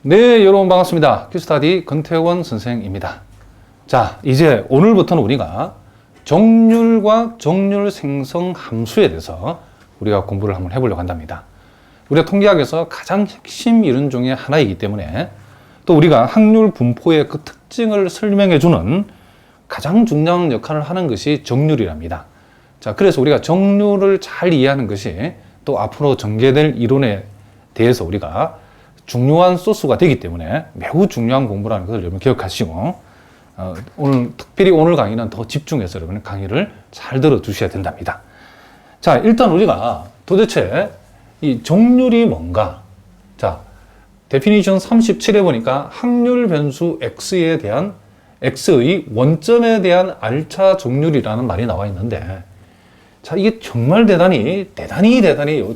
네, 여러분 반갑습니다. 큐스타디 권태원 선생입니다. 자, 이제 오늘부터는 우리가 정률과 정률 생성 함수에 대해서 우리가 공부를 한번 해보려고 한답니다. 우리가 통계학에서 가장 핵심 이론 중에 하나이기 때문에 또 우리가 확률 분포의 그 특징을 설명해주는 가장 중요한 역할을 하는 것이 정률이랍니다. 자, 그래서 우리가 정률을 잘 이해하는 것이 또 앞으로 전개될 이론에 대해서 우리가 중요한 소스가 되기 때문에 매우 중요한 공부라는 것을 여러분 기억하시고 특별히 오늘 강의는 더 집중해서 여러분 강의를 잘 들어주셔야 된답니다. 자, 일단 우리가 도대체 이 정률이 뭔가? 자, 데피니션 37에 보니까 확률 변수 x에 대한 x의 원점에 대한 R차 정률이라는 말이 나와 있는데, 자, 이게 정말 대단히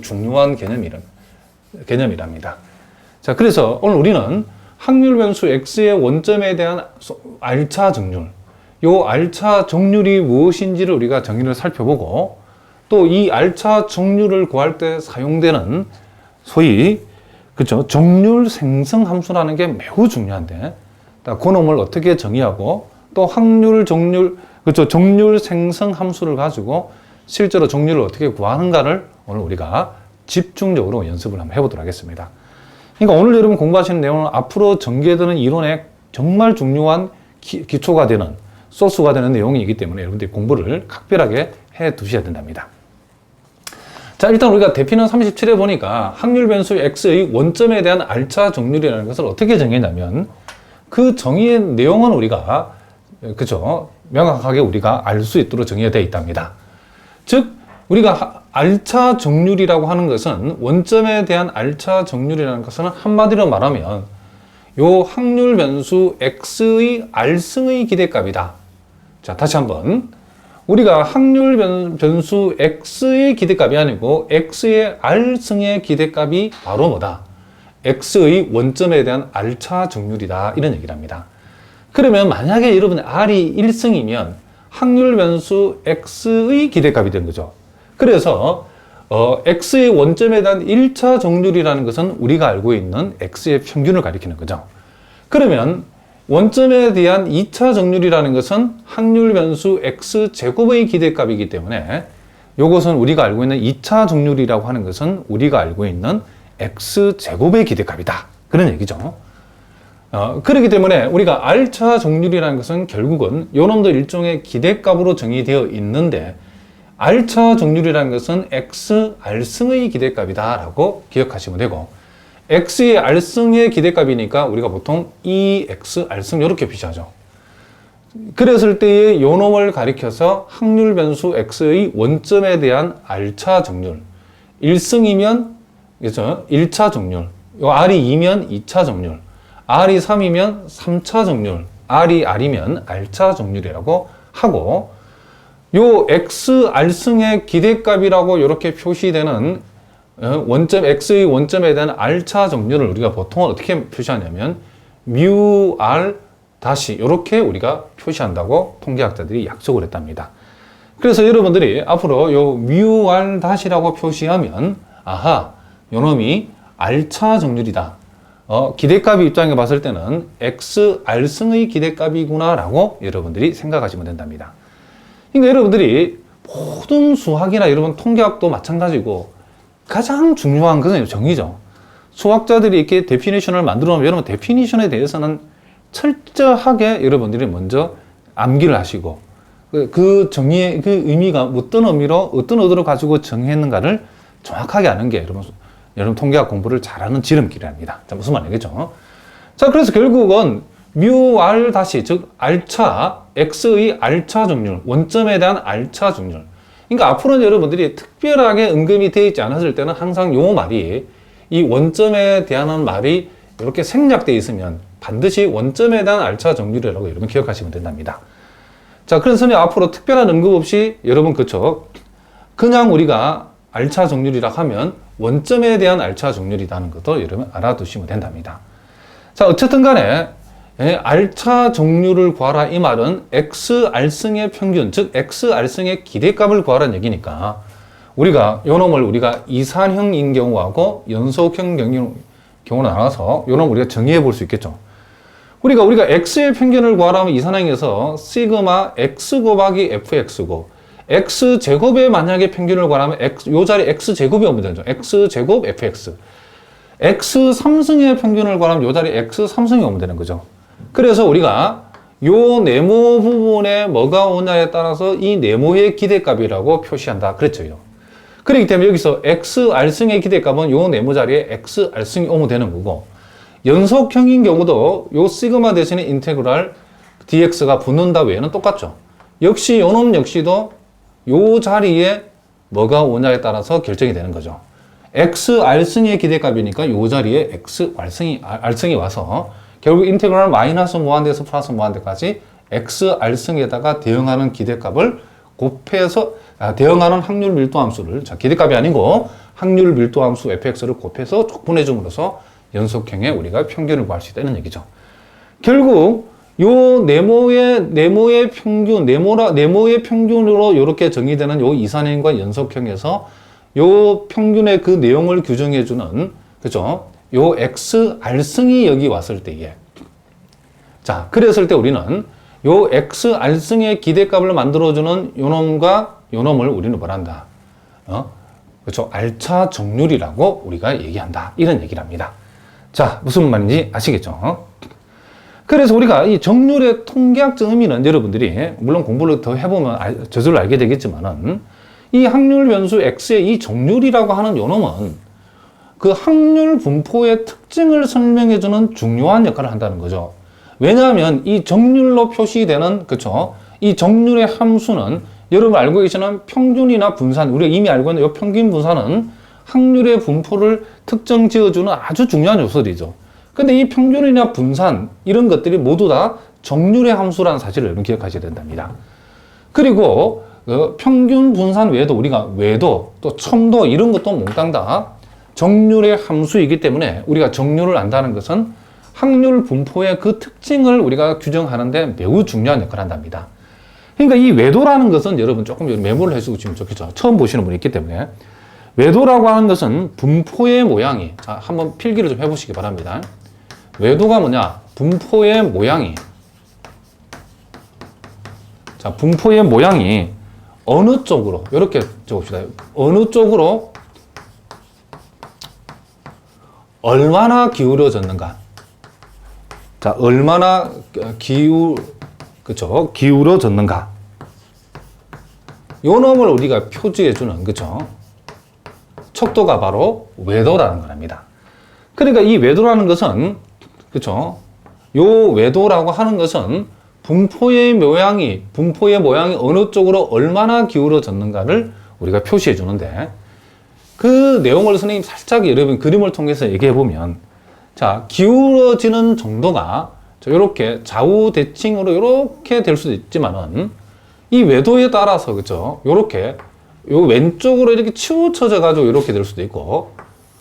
중요한 개념이랍니다. 자, 그래서 오늘 우리는 확률 변수 x의 원점에 대한 R차 정률, 요 R차 정률이 무엇인지를 우리가 정의를 살펴보고, 또 이 R차 정률을 구할 때 사용되는 소위 그렇죠, 정률 생성 함수라는 게 매우 중요한데, 그 놈을 어떻게 정의하고 또 확률 정률 그렇죠, 정률 생성 함수를 가지고 실제로 정률을 어떻게 구하는가를 오늘 우리가 집중적으로 연습을 한번 해보도록 하겠습니다. 그러니까 오늘 여러분 공부하시는 내용은 앞으로 전개되는 이론의 정말 중요한 기초가 되는 소스가 되는 내용이기 때문에 여러분들이 공부를 각별하게 해 두셔야 된답니다. 자, 일단 우리가 대피는 37에 보니까 확률 변수 x의 원점에 대한 R차 정률이라는 것을 어떻게 정했냐면, 그 정의의 내용은 우리가 그죠, 명확하게 우리가 알 수 있도록 정의가 되어 있답니다. 즉 우리가 R차 정률이라고 하는 것은, 원점에 대한 R차 정률이라는 것은 한마디로 말하면 요 확률 변수 x의 R승의 기대값이다. 자, 다시 한번, 우리가 확률 변수 x의 기대값이 아니고 x의 R승의 기대값이 바로 뭐다? x의 원점에 대한 R차 정률이다, 이런 얘기를 합니다. 그러면 만약에 여러분의 R이 1승이면 확률 변수 x의 기대값이 되는 거죠. 그래서 x의 원점에 대한 1차 정률이라는 것은 우리가 알고 있는 x의 평균을 가리키는 거죠. 그러면 원점에 대한 2차 정률이라는 것은 확률 변수 x제곱의 기대값이기 때문에 이것은 우리가 알고 있는 2차 정률이라고 하는 것은 우리가 알고 있는 x제곱의 기대값이다, 그런 얘기죠. 그렇기 때문에 우리가 R차 정률이라는 것은 결국은 요놈도 일종의 기대값으로 정의되어 있는데, R차 정률이라는 것은 x R승의 기대값이다 라고 기억하시면 되고, x의 R승의 기대값이니까 우리가 보통 2x R승 이렇게 표시하죠. 그랬을 때의 요놈을 가리켜서 확률 변수 x의 원점에 대한 R차 정률, 1승이면 그렇죠, 1차 정률, 요 R이 2면 2차 정률, R이 3이면 3차 정률, R이 R이면 R차 정률이라고 하고, 요 x R승의 기대값이라고 이렇게 표시되는 원점 x의 원점에 대한 R차 정률을 우리가 보통 어떻게 표시하냐면 mu R 다시 이렇게 우리가 표시한다고 통계학자들이 약속을 했답니다. 그래서 여러분들이 앞으로 요 mu R 다시라고 표시하면, 아하, 요놈이 R차 정률이다, 기대값의 입장에 봤을 때는 x R승의 기대값이구나 라고 여러분들이 생각하시면 된답니다. 그러니까 여러분들이 모든 수학이나 여러분 통계학도 마찬가지고 가장 중요한 것은 정의죠. 수학자들이 이렇게 데피니션을 만들어 놓으면 여러분 데피니션에 대해서는 철저하게 여러분들이 먼저 암기를 하시고, 그 정의의 그 의미가 어떤 의미로 어떤 의도를 가지고 정했는가를 정확하게 아는 게 여러분 통계학 공부를 잘하는 지름길이랍니다. 자, 무슨 말이겠죠? 자, 그래서 결국은 mu R 다시, 즉 R차, x의 R차 정률, 원점에 대한 R차 정률. 그러니까 앞으로는 여러분들이 특별하게 언급이 되어 있지 않았을 때는 항상 요 말이, 이 원점에 대한 말이 이렇게 생략되어 있으면 반드시 원점에 대한 R차 정률이라고 여러분 기억하시면 된답니다. 자, 그래서 앞으로 특별한 언급 없이 여러분 그쵸, 그냥 우리가 R차 정률이라 하면 원점에 대한 R차 정률이라는 것도 여러분 알아두시면 된답니다. 자, 어쨌든 간에 R차 정률을 구하라, 이 말은 x R승의 평균, 즉 x R승의 기대값을 구하라는 얘기니까, 우리가 요 놈을 우리가 이산형인 경우하고 연속형 경우로 나눠서 요런 우리가 정의해 볼 수 있겠죠. 우리가 x의 평균을 구하라면 이산항에서 시그마 x 곱하기 fx고 x 제곱의 만약에 평균을 구하라면 요 자리 x 제곱이 오면 되죠. x 제곱 fx. x 3승의 평균을 구하면 요 자리 x 3승이 오면 되는 거죠. 그래서 우리가 요 네모 부분에 뭐가 오냐에 따라서 이 네모의 기대값이라고 표시한다. 그랬죠. 그렇기 때문에 여기서 xr승의 기대값은 요 네모 자리에 xr승이 오면 되는 거고, 연속형인 경우도 요 시그마 대신에 인테그랄 dx가 붙는다 외에는 똑같죠. 역시 요놈 역시도 요 자리에 뭐가 오냐에 따라서 결정이 되는 거죠. xr승의 기대값이니까 요 자리에 r승이 와서 결국 인테그랄 마이너스 무한대에서 플러스 무한대까지 xr승에다가 대응하는 기대값을 곱해서 대응하는 확률 밀도함수를, 자, 기대값이 아니고 확률 밀도함수 fx를 곱해서 족분해줌으로써 연속형의 우리가 평균을 구할 수 있다는 얘기죠. 결국 요 네모의 평균으로 이렇게 정의되는 요 이산형과 연속형에서 요 평균의 그 내용을 규정해주는, 그죠? 요 xr승이 여기 왔을 때에, 자, 그랬을 때 우리는 요 xr승의 기대값을 만들어주는 요놈과 요놈을 우리는 뭐란다? 그렇죠? R차 정률이라고 우리가 얘기한다. 이런 얘기를 합니다. 자, 무슨 말인지 아시겠죠? 그래서 우리가 이 정률의 통계학적 의미는 여러분들이 물론 공부를 더 해보면 저절로 알게 되겠지만은, 이 확률 변수 x의 이 정률이라고 하는 요놈은 그 확률 분포의 특징을 설명해주는 중요한 역할을 한다는 거죠. 왜냐하면 이 정률로 표시되는, 그쵸? 이 정률의 함수는 여러분 알고 계시는 평균이나 분산, 우리가 이미 알고 있는 이 평균 분산은 확률의 분포를 특정 지어주는 아주 중요한 요소들이죠. 근데 이 평균이나 분산, 이런 것들이 모두 다 정률의 함수라는 사실을 여러분 기억하셔야 된답니다. 그리고 평균 분산 외에도 우리가 외도, 또 첨도, 이런 것도 몽땅 다 정률의 함수이기 때문에 우리가 정률을 안다는 것은 확률 분포의 그 특징을 우리가 규정하는데 매우 중요한 역할을 한답니다. 그러니까 이 외도라는 것은 여러분 조금 메모를 해주고 지금 좋겠죠. 처음 보시는 분이 있기 때문에. 외도라고 하는 것은 분포의 모양이, 자, 한번 필기를 좀 해보시기 바랍니다. 외도가 뭐냐? 분포의 모양이, 자, 분포의 모양이 어느 쪽으로, 이렇게 적읍시다. 어느 쪽으로 얼마나 기울어졌는가. 자, 얼마나 그쵸? 기울어졌는가. 요 놈을 우리가 표지해주는, 그쵸? 척도가 바로 외도라는 겁니다. 그러니까 이 외도라는 것은, 그쵸? 요 외도라고 하는 것은 분포의 모양이 어느 쪽으로 얼마나 기울어졌는가를 우리가 표시해 주는데, 그 내용을 선생님 살짝 여러분 그림을 통해서 얘기해 보면, 자, 기울어지는 정도가 이렇게 좌우 대칭으로 이렇게 될 수도 있지만은, 이 외도에 따라서, 그죠? 요렇게 요 왼쪽으로 이렇게 치우쳐져 가지고 이렇게 될 수도 있고,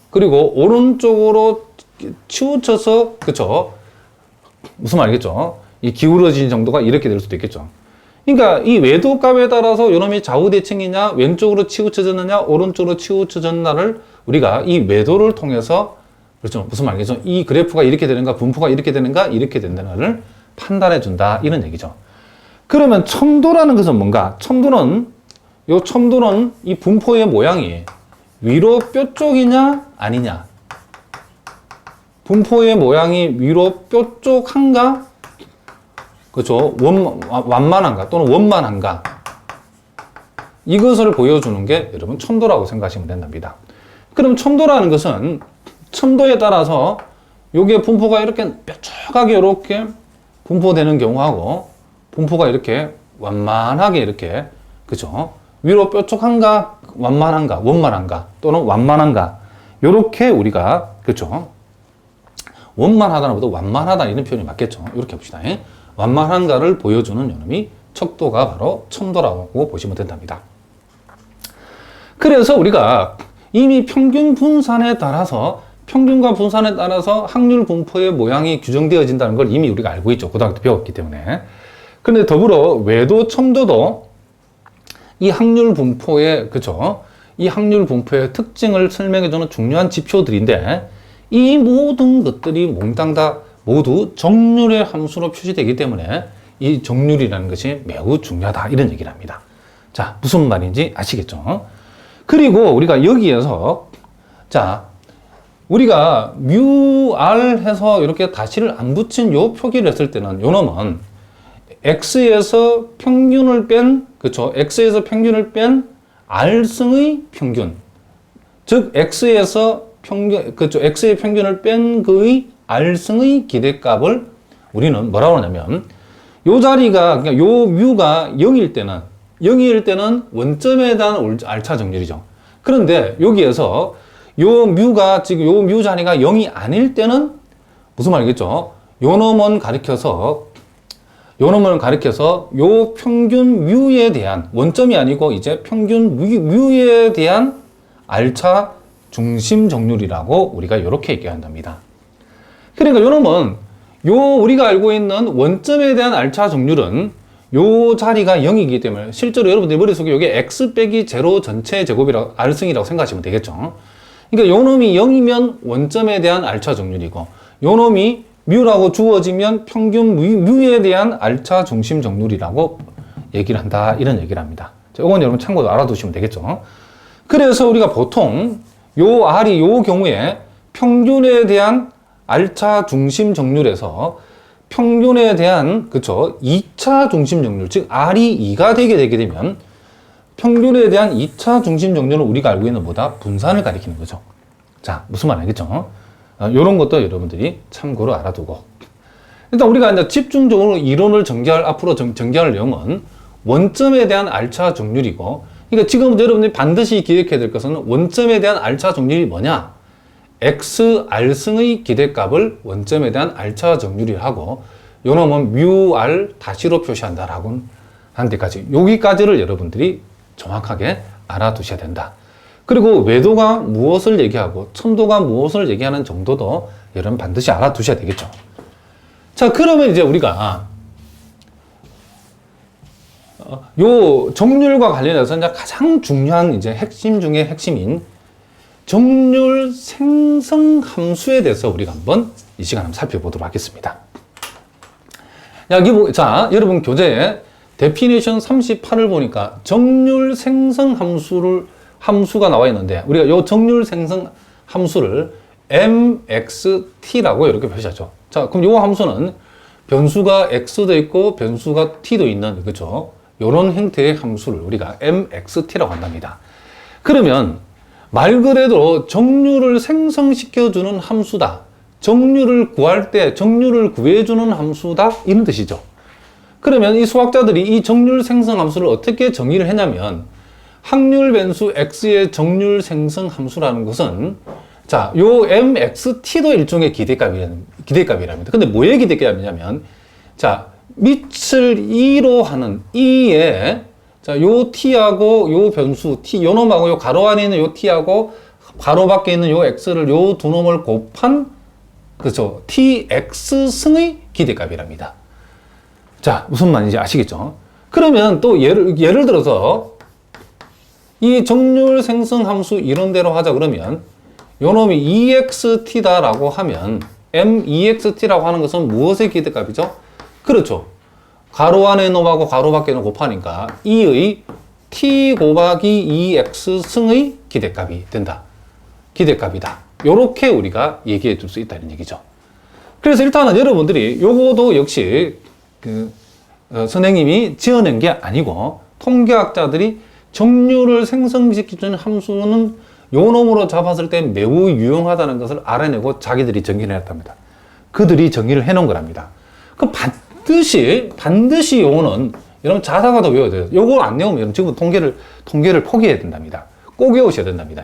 그리고 오른쪽으로 치우쳐서, 그쵸? 무슨 말이겠죠? 이 기울어진 정도가 이렇게 될 수도 있겠죠. 그러니까 이 외도 값에 따라서 요놈이 좌우 대칭이냐, 왼쪽으로 치우쳐졌느냐, 오른쪽으로 치우쳐졌나를 우리가 이 외도를 통해서, 그렇죠? 무슨 말이겠죠? 이 그래프가 이렇게 되는가, 분포가 이렇게 되는가, 이렇게 된다를 판단해 준다. 이런 얘기죠. 그러면 첨도라는 것은 뭔가? 첨도는 이 분포의 모양이 위로 뼈 쪽이냐, 아니냐. 분포의 모양이 위로 뼈 쪽한가? 그렇죠? 완만한가 또는 원만한가? 이것을 보여주는 게 여러분 첨도라고 생각하시면 된답니다. 그럼 첨도라는 것은 첨도에 따라서 요게 분포가 이렇게 뾰족하게 이렇게 분포되는 경우하고, 분포가 이렇게 완만하게 이렇게, 그죠? 위로 뾰족한가, 완만한가, 원만한가 또는 완만한가, 요렇게 우리가, 그죠? 원만하다는 것보다 완만하다 이런 표현이 맞겠죠. 이렇게 봅시다. 완만한가를 보여주는 요놈이 척도가 바로 첨도라고 보시면 된답니다. 그래서 우리가 이미 평균과 분산에 따라서 확률 분포의 모양이 규정되어진다는 걸 이미 우리가 알고 있죠. 고등학교 때 배웠기 때문에. 그런데 더불어 외도, 첨도도 이 확률 분포의, 그죠? 이 확률 분포의 특징을 설명해주는 중요한 지표들인데, 이 모든 것들이 몽땅 다 모두 정률의 함수로 표시되기 때문에 이 정률이라는 것이 매우 중요하다 이런 얘기를 합니다. 자, 무슨 말인지 아시겠죠? 그리고 우리가 여기에서 자, 우리가 뮤r 해서 이렇게 다시를 안 붙인 요 표기를 했을 때는 요 놈은 x에서 평균을 뺀, 그쵸? x에서 평균을 뺀 r승의 평균. 즉, x에서 평균, 그쵸? x의 평균을 뺀 그의 r승의 기대값을 우리는 뭐라고 하냐면, 요 자리가, 그러니까 요 뮤가 0일 때는 원점에 대한 R차 정렬이죠. 그런데 여기에서 요 뮤가 지금 요 뮤 자리가 0이 아닐 때는 무슨 말이겠죠? 요 놈은 가리켜서 요 평균 뮤에 대한 원점이 아니고 이제 평균 뮤에 대한 R차 중심 정률이라고 우리가 이렇게 얘기한답니다. 그러니까 요 놈은 우리가 알고 있는 원점에 대한 R차 정률은 요 자리가 0이기 때문에 실제로 여러분들 머릿속에 이게 x 빼기 제로 전체 제곱이라고 R승이라고 생각하시면 되겠죠. 그러니까 요 놈이 0이면 원점에 대한 R차 정률이고 요 놈이 뮤라고 주어지면 평균 뮤에 대한 R차 중심 정률이라고 얘기를 한다 이런 얘기를 합니다. 이건 여러분 참고로 알아두시면 되겠죠. 그래서 우리가 보통 요 R이 요 경우에 평균에 대한 R차 중심 정률에서 평균에 대한, 그쵸, 2차 중심 정률, 즉 R이 2가 되게 되면 평균에 대한 2차 중심 정률은 우리가 알고 있는 보다 분산을 가리키는 거죠. 자, 무슨 말 알겠죠? 이런 것도 여러분들이 참고로 알아두고. 일단 우리가 이제 집중적으로 이론을 앞으로 전개할 내용은 원점에 대한 R차 정률이고, 그러니까 지금 여러분들이 반드시 기억해야 될 것은 원점에 대한 R차 정률이 뭐냐? XR승의 기대값을 원점에 대한 R차 정률이라고 하고 요 놈은 뮤R 다시로 표시한다라고 하는 데까지 여기까지를 여러분들이 정확하게 알아두셔야 된다. 그리고 외도가 무엇을 얘기하고 첨도가 무엇을 얘기하는 정도도 여러분 반드시 알아두셔야 되겠죠. 자, 그러면 이제 우리가 요 정률과 관련해서 이제 가장 중요한 이제 핵심 중에 핵심인 정률 생성 함수에 대해서 우리가 한번 이 시간 한번 살펴보도록 하겠습니다. 자, 여러분 교재에 데피니션 38을 보니까 정률 생성 함수가 나와 있는데 우리가 이 정률 생성 함수를 mxt라고 이렇게 표시하죠. 자, 그럼 이 함수는 변수가 x도 있고 변수가 t도 있는, 그렇죠? 이런 형태의 함수를 우리가 mxt라고 한답니다. 그러면 말 그대로 정률을 생성시켜주는 함수다. 정률을 구할 때 정률을 구해주는 함수다. 이런 뜻이죠. 그러면 이 수학자들이 이 정률 생성 함수를 어떻게 정의를 했냐면 확률 변수 x의 정률 생성 함수라는 것은 자, 요 mxt도 일종의 기대값이랍니다. 근데 뭐의 기대값이냐면 자, 밑을 2로 하는 2의 자, 요 t하고 요 변수 t, 요 놈하고 요 가로 안에 있는 요 t하고 가로 밖에 있는 요 x를 요 두 놈을 곱한, 그렇죠, tx승의 기대값이랍니다. 자, 무슨 말인지 아시겠죠? 그러면 또 예를 들어서 이 정률 생성 함수 이론대로 하자 그러면 요 놈이 ext다라고 하면 m2xt라고 하는 것은 무엇의 기대값이죠? 그렇죠. 가로 안에 놈하고 가로 밖에 놈 곱하니까 2의 t 곱하기 2x 승의 기대값이 된다. 기대값이다. 요렇게 우리가 얘기해 줄 수 있다는 얘기죠. 그래서 일단은 여러분들이 요거도 역시 선생님이 지어낸 게 아니고 통계학자들이 정률을 생성시키는 함수는 요 놈으로 잡았을 때 매우 유용하다는 것을 알아내고 자기들이 정의를 했답니다. 그들이 정의를 해놓은 거랍니다. 그 반드시 요거는 여러분 자다가도 외워야 돼요. 요걸 안 외우면 여러분 지금 통계를 포기해야 된답니다. 꼭 외우셔야 된답니다.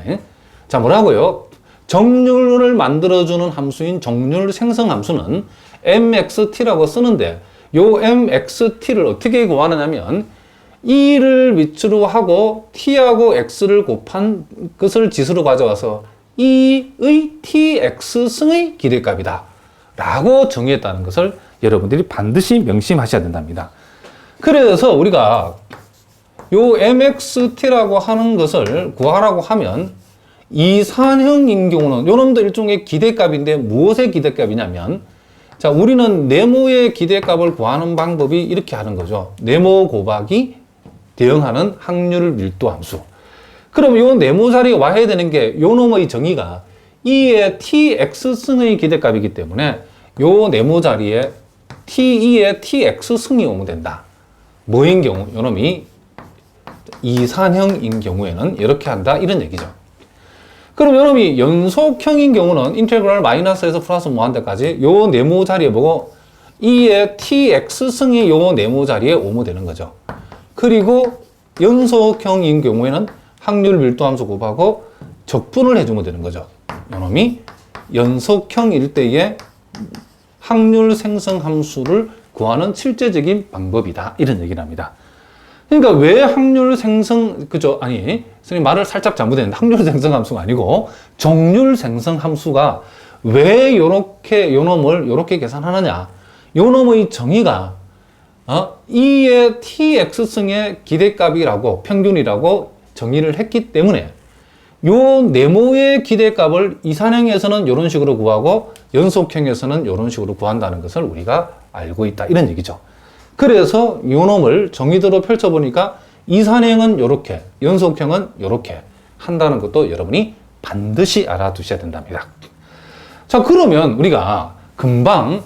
자, 뭐라고요? 정률을 만들어주는 함수인 정률 생성 함수는 mxt라고 쓰는데 요 mxt를 어떻게 구하느냐면 2를 밑으로 하고 t하고 x를 곱한 것을 지수로 가져와서 2의 tx승의 기대값이다 라고 정의했다는 것을 여러분들이 반드시 명심하셔야 된답니다. 그래서 우리가 요 mxt라고 하는 것을 구하라고 하면 이산형인 경우는 요놈도 일종의 기대값인데 무엇의 기대값이냐면, 자, 우리는 네모의 기대값을 구하는 방법이 이렇게 하는 거죠. 네모 곱하기 대응하는 확률 밀도 함수. 그럼 요 네모 자리에 와야 되는 게 요 놈의 정의가 E의 tx승의 기대값이기 때문에 요 네모 자리에 t2의 tx승이 오면 된다. 뭐인 경우? 요 놈이 이산형인 경우에는 이렇게 한다. 이런 얘기죠. 그럼 요 놈이 연속형인 경우는 인테그랄 마이너스에서 플러스 무한대까지 요 네모 자리에 보고 E의 tx승이 요 네모 자리에 오면 되는 거죠. 그리고 연속형인 경우에는 확률 밀도 함수 곱하고 적분을 해주면 되는 거죠. 요놈이 연속형일 때의 확률 생성 함수를 구하는 실제적인 방법이다. 이런 얘기를 합니다. 그러니까 왜 확률 생성, 그죠? 아니, 선생님 말을 살짝 잘못했는데 확률 생성 함수가 아니고 정률 생성 함수가 왜 요렇게, 요놈을 요렇게 계산하느냐. 요놈의 정의가 E의 tx승의 기대값이라고, 평균이라고 정의를 했기 때문에 요 네모의 기대값을 이산형에서는 이런 식으로 구하고 연속형에서는 이런 식으로 구한다는 것을 우리가 알고 있다. 이런 얘기죠. 그래서 요 놈을 정의대로 펼쳐보니까 이산형은 이렇게, 연속형은 이렇게 한다는 것도 여러분이 반드시 알아두셔야 된답니다. 자, 그러면 우리가 금방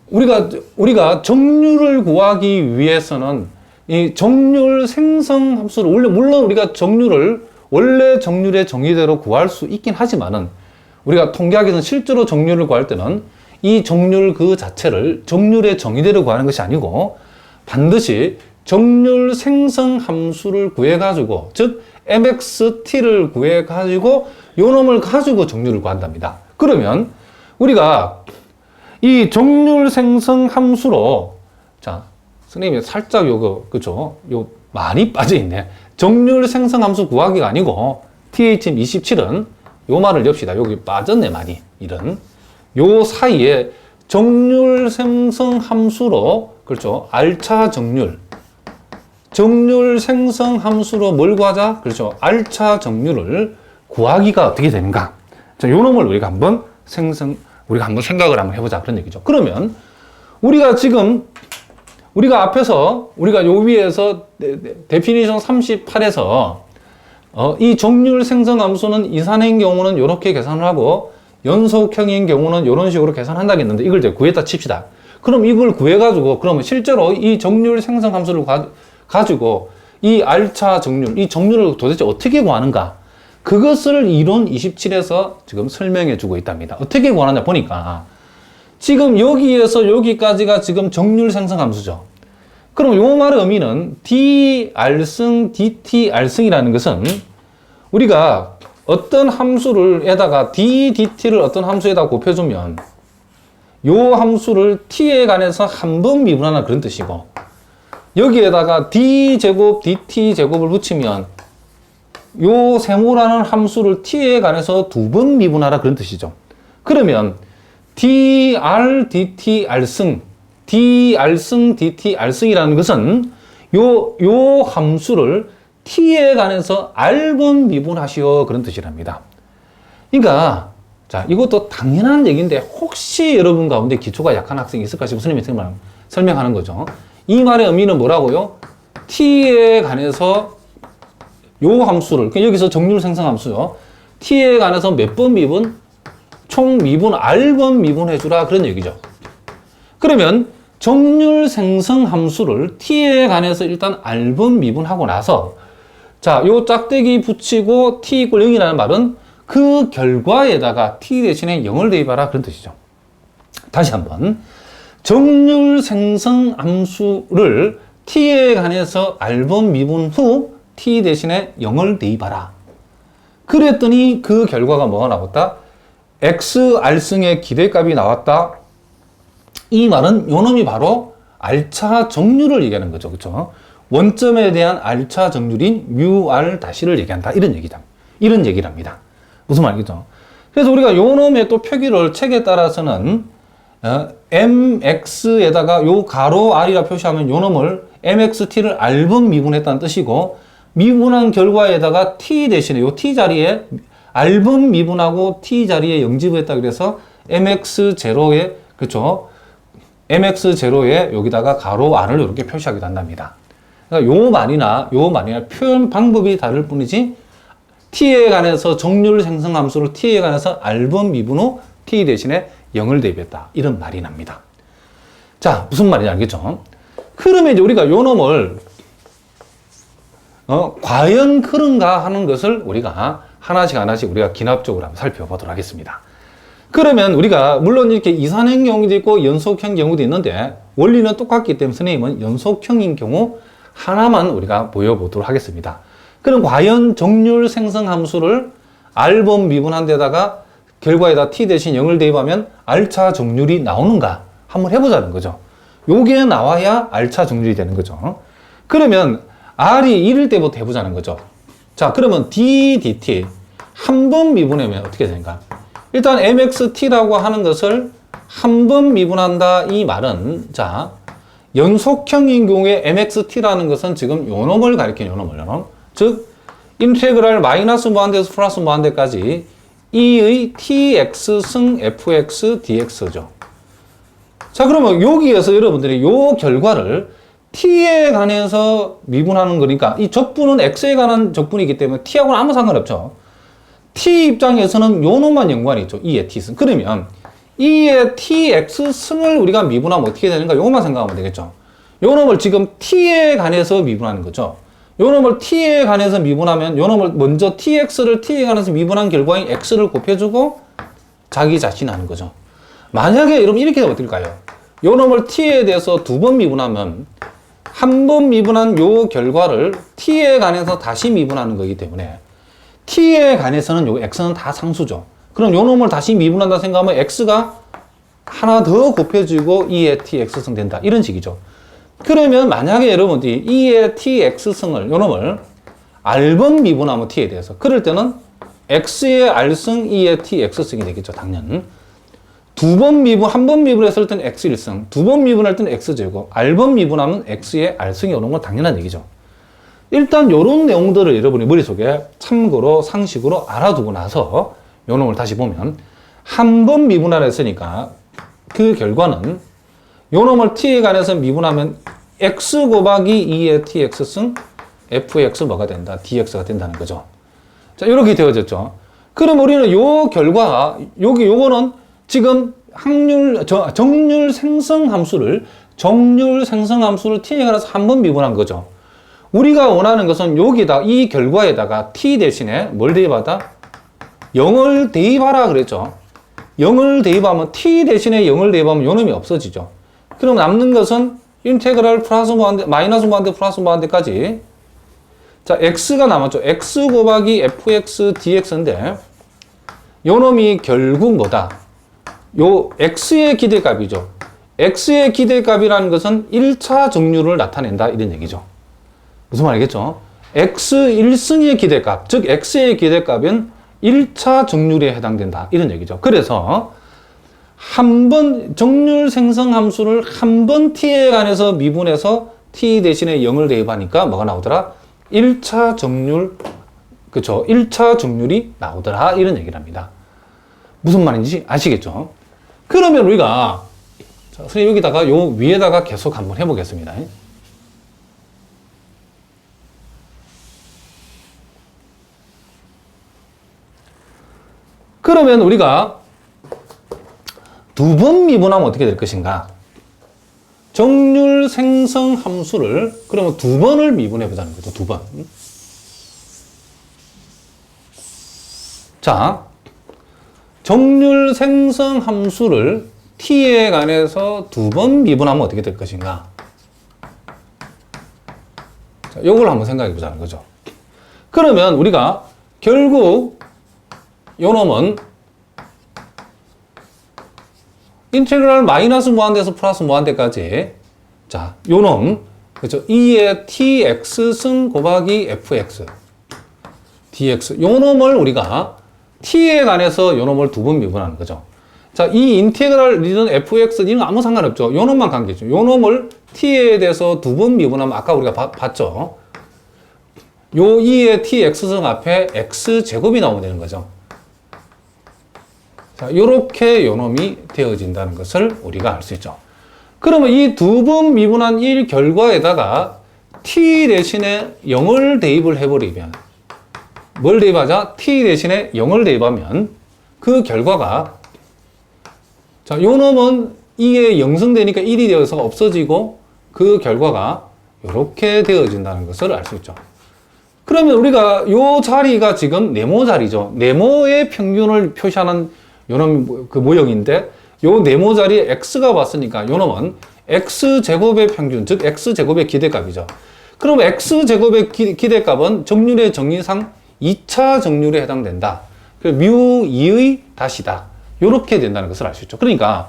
우리가 정률을 구하기 위해서는 이 정률 생성 함수를 물론 우리가 원래 정률의 정의대로 구할 수 있긴 하지만은 우리가 통계학에서는 실제로 정률을 구할 때는 이 정률 그 자체를 정률의 정의대로 구하는 것이 아니고 반드시 정률 생성 함수를 구해가지고, 즉 mxt를 구해가지고 요 놈을 가지고 정률을 구한답니다. 그러면 우리가 이 정률 생성 함수로, 자, 선생님이 살짝 그죠? 요 많이 빠져있네. 정률 생성 함수 구하기가 아니고 THM27은 요 말을 엽시다. 여기 빠졌네, 많이. 이런. 요 사이에 정률 생성 함수로, 그렇죠? 알차 정률 생성 함수로 뭘 구하자? 그렇죠? 알차 정률을 구하기가 어떻게 되는가? 자, 요 놈을 우리가 한번 생각을 한번 해보자. 그런 얘기죠. 그러면 우리가 앞에서 우리가 요 위에서 데피니션 38에서 이 정률 생성 함수는 이산인 경우는 이렇게 계산을 하고 연속형인 경우는 이런 식으로 계산한다겠는데 이걸 이제 구했다 칩시다. 그럼 이걸 구해가지고 그러면 실제로 이 정률 생성 함수를 가지고 이 알차 정률, 이 정률을 도대체 어떻게 구하는가? 그것을 이론 27에서 지금 설명해 주고 있답니다. 어떻게 구하느냐 보니까 지금 여기에서 여기까지가 지금 정률 생성 함수죠. 그럼 요 말의 의미는 dr승, dtr승이라는 것은 우리가 어떤 함수를에다가 ddt를 어떤 함수에다 곱해주면 요 함수를 t에 관해서 한 번 미분하는 그런 뜻이고, 여기에다가 d제곱, dt제곱을 붙이면 요 세모라는 함수를 t에 관해서 두 번 미분하라 그런 뜻이죠. 그러면 dr, dtr승, dr승, dtr승이라는 것은 요 함수를 t에 관해서 r번 미분하시오 그런 뜻이랍니다. 그러니까 자, 이것도 당연한 얘기인데 혹시 여러분 가운데 기초가 약한 학생이 있을까 싶어서 선생님이 설명하는 거죠. 이 말의 의미는 뭐라고요? t에 관해서 요 함수를, 여기서 정률 생성 함수요. t에 관해서 몇 번 미분? 총 미분 r번 미분해주라 그런 얘기죠. 그러면 정률 생성 함수를 t에 관해서 일단 r번 미분하고 나서 자, 요 짝대기 붙이고 t = 0이라는 말은 그 결과에다가 t 대신에 0을 대입하라 그런 뜻이죠. 다시 한번 정률 생성 함수를 t에 관해서 r번 미분 후 t 대신에 0을 대입하라. 그랬더니 그 결과가 뭐가 나왔다? xr승의 기대값이 나왔다. 이 말은 요놈이 바로 알차 정률을 얘기하는 거죠. 그렇죠? 원점에 대한 알차 정률인 μr-를 얘기한다. 이런 얘기를 합니다. 무슨 말이죠? 그래서 우리가 요놈의 또 표기를 책에 따라서는 mx에다가 요 가로 r이라 표시하면 요놈을 mxt를 r번 미분했다는 뜻이고, 미분한 결과에다가 t 대신에 요 t 자리에 r번 미분하고 t 자리에 영지부했다 그래서 mx0에 그렇죠? mx0에 여기다가 가로 r을 이렇게 표시하기도 한답니다. 그러니까 요 말이나 표현 방법이 다를 뿐이지 t에 관해서 정률 생성 함수를 t에 관해서 r번 미분 후 t 대신에 0을 대입했다. 이런 말이 납니다. 자, 무슨 말인지 알겠죠? 그러면 이제 우리가 요 놈을 과연 그런가 하는 것을 우리가 하나씩 우리가 기납적으로 한번 살펴보도록 하겠습니다. 그러면 우리가 물론 이렇게 이산형 경우도 있고 연속형 경우도 있는데 원리는 똑같기 때문에 선생님은 연속형인 경우 하나만 우리가 보여보도록 하겠습니다. 그럼 과연 정률 생성 함수를 r번 미분한 데다가 결과에다 t 대신 0을 대입하면 r차 정률이 나오는가 한번 해보자는 거죠. 요게 나와야 r차 정률이 되는 거죠. 그러면 r이 1일 때부터 해보자는 거죠. 자, 그러면 d dt 한 번 미분하면 어떻게 되는가? 일단 mxt라고 하는 것을 한 번 미분한다 이 말은 자 연속형인 경우에 mxt라는 것은 지금 요 놈을 가리키는 요 놈을 즉 인테그랄 마이너스 무한대에서 플러스 무한대까지 e의 tx 승 fx dx죠. 자, 그러면 여기에서 여러분들이 요 결과를 t에 관해서 미분하는 거니까 이 적분은 x에 관한 적분이기 때문에 t하고는 아무 상관없죠. t 입장에서는 요 놈만 연관이 있죠. e의 t승. 그러면 e의 tx승을 우리가 미분하면 어떻게 되는가? 요것만 생각하면 되겠죠. 요 놈을 지금 t에 관해서 미분하는 거죠. 요 놈을 t에 관해서 미분하면 요 놈을 먼저 tx를 t에 관해서 미분한 결과인 x를 곱해주고 자기 자신 하는 거죠. 만약에 여러분 이렇게 되면 어떨까요? 요 놈을 t에 대해서 두 번 미분하면 한 번 미분한 요 결과를 t에 관해서 다시 미분하는 거기 때문에 t에 관해서는 요 x는 다 상수죠. 그럼 요 놈을 다시 미분한다 생각하면 x가 하나 더 곱해지고 2의 tx승 된다. 이런 식이죠. 그러면 만약에 여러분들이 2의 tx승을 요 놈을 r번 미분하면 t에 대해서 그럴 때는 x의 r승 2의 tx승이 되겠죠. 당연. 한 번 미분했을 때는 x1승, 두 번 미분할 때는 x제곱, r번 미분하면 x의 r승이 오는 건 당연한 얘기죠. 일단 요런 내용들을 여러분이 머릿속에 참고로 상식으로 알아두고 나서 요 놈을 다시 보면 한 번 미분하라 했으니까 그 결과는 요 놈을 t에 관해서 미분하면 x 곱하기 2의 tx승 fx 뭐가 된다? dx가 된다는 거죠. 자, 이렇게 되어졌죠. 그럼 우리는 요 결과 요거는 지금 정률 생성 함수를 t에 관해서 한 번 미분한 거죠. 우리가 원하는 것은 여기다 이 결과에다가 t 대신에 뭘 대입하다? 0을 대입하라 그랬죠. 0을 대입하면 t 대신에 0을 대입하면 요 놈이 없어지죠. 그럼 남는 것은 인테그랄 플러스 무한대, 마이너스 무한대, 플러스 무한대까지. 자, x가 남았죠. x 곱하기 fx dx인데 요 놈이 결국 뭐다? 요 x의 기대값이죠. x의 기대값이라는 것은 1차 정률을 나타낸다 이런 얘기죠. 무슨 말이겠죠? x1승의 기대값, 즉 x의 기대값은 1차 정률에 해당된다 이런 얘기죠. 그래서 한 번 정률 생성 함수를 한 번 t에 관해서 미분해서 t 대신에 0을 대입하니까 뭐가 나오더라? 1차 정률, 그쵸? 1차 정률이 나오더라 이런 얘기를 합니다. 무슨 말인지 아시겠죠? 그러면 우리가 자, 선생님 여기다가 요 위에다가 계속 한번 해보겠습니다. 그러면 우리가 두 번 미분하면 어떻게 될 것인가? 정률 생성 함수를 그러면 두 번을 미분해 보자는 거죠. 두 번. 자, 정률 생성 함수를 t에 관해서 두 번 미분하면 어떻게 될 것인가? 자, 요걸 한번 생각해 보자는 거죠. 그러면 우리가 결국 요 놈은 인테그랄 마이너스 무한대에서 플러스 무한대까지 자, 요 놈 그렇죠? 2의 tx승 곱하기 fx dx 요 놈을 우리가 t에 관해서 요 놈을 두 번 미분하는 거죠. 자, 이 인테그랄이든 fx 이는 아무 상관없죠. 요 놈만 관계죠. 요 놈을 t에 대해서 두 번 미분하면 아까 우리가 봤죠. 요 2의 tx승 앞에 x제곱이 나오면 되는 거죠. 자, 요렇게 요놈이 되어진다는 것을 우리가 알 수 있죠. 그러면 이 두 번 미분한 1 결과에다가 t 대신에 0을 대입을 해버리면, 뭘 대입하자? t 대신에 0을 대입하면 그 결과가, 자, 요 놈은 2에 0승되니까 1이 되어서 없어지고 그 결과가 이렇게 되어진다는 것을 알 수 있죠. 그러면 우리가 요 자리가 지금 네모 자리죠. 네모의 평균을 표시하는 요놈 그 모형인데, 요 네모 자리에 x가 왔으니까 요놈은 x제곱의 평균, 즉 x제곱의 기대값이죠. 그럼 x제곱의 기대값은 정률의 정의상 2차 정률에 해당된다. 뮤 2의 다시다. 요렇게 된다는 것을 알 수 있죠. 그러니까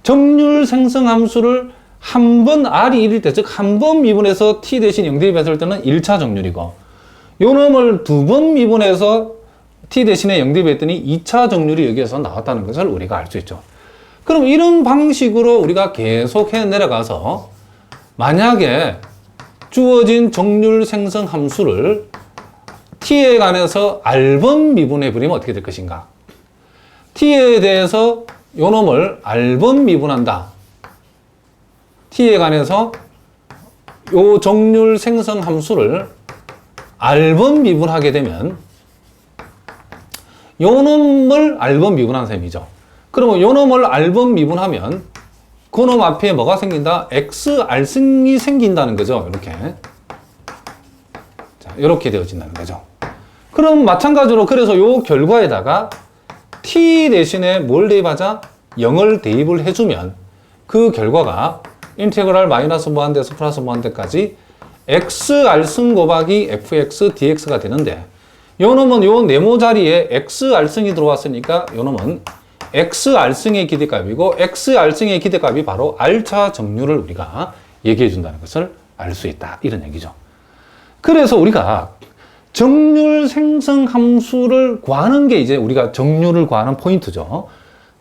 정률 생성 함수를 한 번 r이 1일 때, 즉 한 번 미분해서 t 대신 0 대입했을 때는 1차 정률이고, 요 놈을 두 번 미분해서 t 대신에 0 대입했더니 2차 정률이 여기에서 나왔다는 것을 우리가 알 수 있죠. 그럼 이런 방식으로 우리가 계속 해 내려가서 만약에 주어진 정률 생성 함수를 t에 관해서 r번 미분해 버리면 어떻게 될 것인가? t에 대해서 요 놈을 r번 미분한다. t에 관해서 요 정률 생성 함수를 r번 미분하게 되면 요 놈을 r번 미분한 셈이죠. 그러면 요 놈을 r번 미분하면 그 놈 앞에 뭐가 생긴다? xr승이 생긴다는 거죠. 이렇게. 자, 이렇게 되어진다는 거죠. 그럼 마찬가지로 그래서 요 결과에다가 t 대신에 뭘 대입하자? 0을 대입을 해주면 그 결과가 인테그랄 마이너스 무한대에서 플러스 무한대까지 xr승 곱하기 fx dx가 되는데, 요 놈은 요 네모 자리에 xr승이 들어왔으니까 요 놈은 xr승의 기대값이고, xr승의 기대값이 바로 r차 정률을 우리가 얘기해 준다는 것을 알 수 있다. 이런 얘기죠. 그래서 우리가 정률 생성 함수를 구하는 게 이제 우리가 정률을 구하는 포인트죠.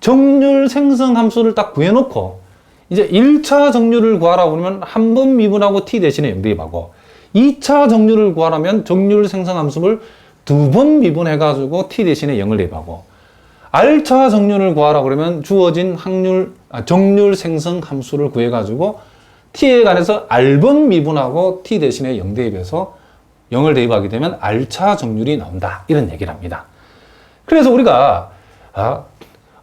정률 생성 함수를 딱 구해놓고 이제 1차 정률을 구하라고 그러면 한 번 미분하고 t 대신에 0 대입하고, 2차 정률을 구하려면 정률 생성 함수를 두 번 미분해가지고 t 대신에 0을 대입하고, r차 정률을 구하라고 그러면 주어진 정률 생성 함수를 구해가지고 t에 관해서 r번 미분하고 t 대신에 0 대입해서 0을 대입하게 되면 r차 정률이 나온다. 이런 얘기를 합니다. 그래서 우리가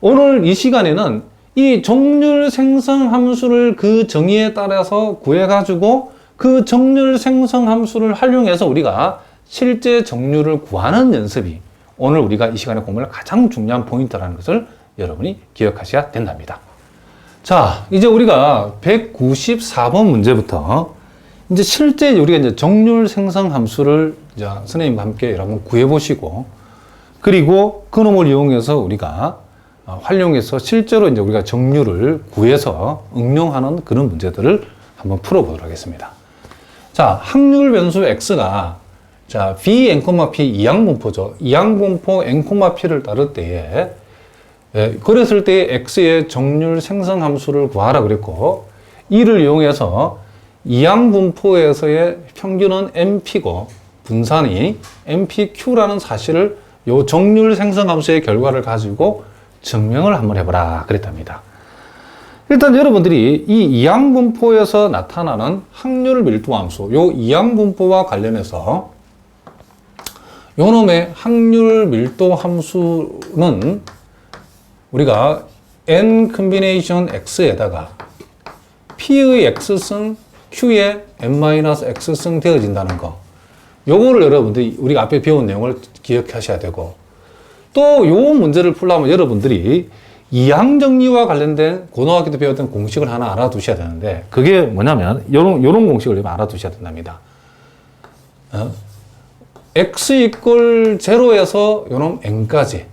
오늘 이 시간에는 이 정률 생성 함수를 그 정의에 따라서 구해가지고 그 정률 생성 함수를 활용해서 우리가 실제 정률을 구하는 연습이 오늘 우리가 이 시간에 공부할 가장 중요한 포인트라는 것을 여러분이 기억하셔야 된답니다. 자, 이제 우리가 194번 문제부터 이제 실제 우리가 이제 정률 생성 함수를 이제 선생님과 함께 여러분 구해보시고, 그리고 그 놈을 이용해서 우리가 활용해서 실제로 이제 우리가 정률을 구해서 응용하는 그런 문제들을 한번 풀어보도록 하겠습니다. 자, 확률 변수 x가 자, b n, p 이항분포죠. 이항분포 n, p를 따를 때에 그랬을 때 x의 정률 생성 함수를 구하라 그랬고, 이를 이용해서 이항분포에서의 평균은 np고 분산이 npq라는 사실을 요 정률 생성 함수의 결과를 가지고 증명을 한번 해보라 그랬답니다. 일단 여러분들이 이 이항분포에서 나타나는 확률 밀도 함수, 요 이항분포와 관련해서 요 놈의 확률 밀도 함수는 우리가 n 컨비네이션 x에다가 p의 x승 q의 n-x승 되어진다는 거, 요거를 여러분들이 우리가 앞에 배운 내용을 기억하셔야 되고, 또 요 문제를 풀려면 여러분들이 이항정리와 관련된 고등학교 때 배웠던 공식을 하나 알아두셔야 되는데, 그게 뭐냐면 요런 공식을 알아두셔야 된답니다. x 이퀄 0에서 요놈 n까지,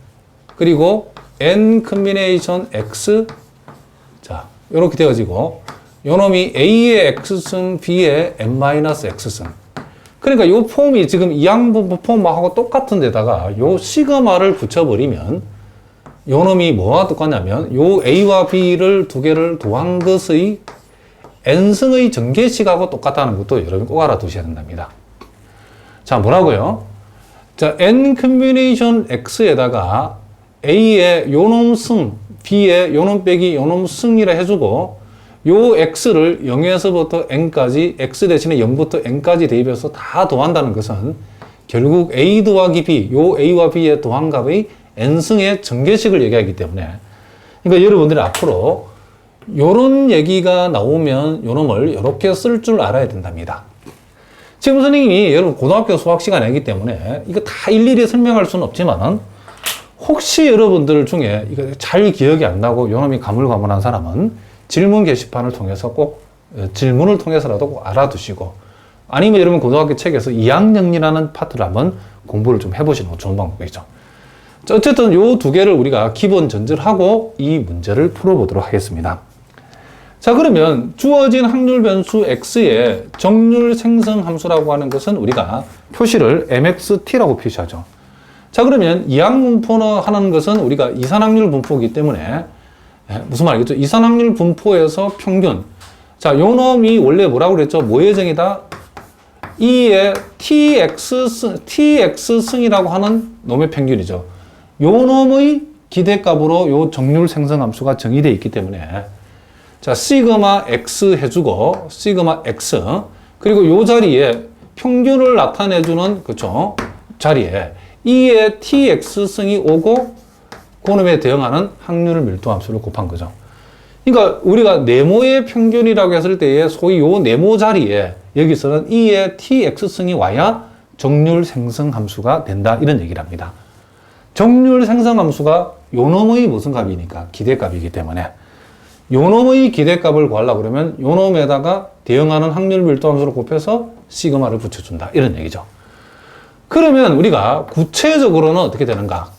그리고 n 컨비네이션 x, 자, 요렇게 되어지고, 요놈이 a의 x승, b의 n-x승. 그러니까 요 폼이 지금 이항분포 폼하고 똑같은 데다가 요 시그마를 붙여버리면 요놈이 뭐와 똑같냐면 요 a와 b를 두 개를 더한 것의 n승의 전개식하고 똑같다는 것도 여러분 꼭 알아두셔야 된답니다. 자, 뭐라고요? 자, n 컨비네이션 x에다가 a의 요놈 승, b의 요놈 빼기 요놈 승이라 해주고 요 x를 0에서부터 n까지 x 대신에 0부터 n까지 대입해서 다 더한다는 것은 결국 a 더하기 b, 요 a와 b의 더한값의 n승의 전개식을 얘기하기 때문에 그러니까 여러분들이 앞으로 요런 얘기가 나오면 요놈을 이렇게 쓸 줄 알아야 된답니다. 지금 선생님이 여러분 고등학교 수학 시간이기 때문에 이거 다 일일이 설명할 수는 없지만 혹시 여러분들 중에 이거 잘 기억이 안 나고 요놈이 가물가물한 사람은 질문 게시판을 통해서 꼭 질문을 통해서라도 꼭 알아두시고 아니면 여러분 고등학교 책에서 2학년이라는 파트를 한번 공부를 좀 해보시는 거 좋은 방법이죠. 어쨌든 요 두 개를 우리가 기본 전제를 하고 이 문제를 풀어보도록 하겠습니다. 자, 그러면 주어진 확률 변수 x의 정률 생성 함수라고 하는 것은 우리가 표시를 mxt라고 표시하죠. 자, 그러면 이항 분포는 하는 것은 우리가 이산확률 분포이기 때문에 무슨 말이겠죠? 이산확률 분포에서 평균. 자, 요 놈이 원래 뭐라고 그랬죠? 뭐의 정이다? 2의 tx승이라고 하는 놈의 평균이죠. 요 놈의 기대값으로 요 정률 생성 함수가 정의되어 있기 때문에 자, 시그마 x 해주고 시그마 x 그리고 요 자리에 평균을 나타내주는 그쵸 자리에 2의 tx승이 오고 그놈에 대응하는 확률 밀도 함수를 곱한 거죠. 그러니까 우리가 네모의 평균이라고 했을 때에 소위 요 네모 자리에 여기서는 2의 tx승이 와야 정률 생성 함수가 된다 이런 얘기를 합니다. 정률 생성 함수가 요 놈의 무슨 값이니까 기대값이기 때문에 요 놈의 기대값을 구하려고 그러면 요 놈에다가 대응하는 확률 밀도 함수를 곱해서 시그마를 붙여준다 이런 얘기죠. 그러면 우리가 구체적으로는 어떻게 되는가?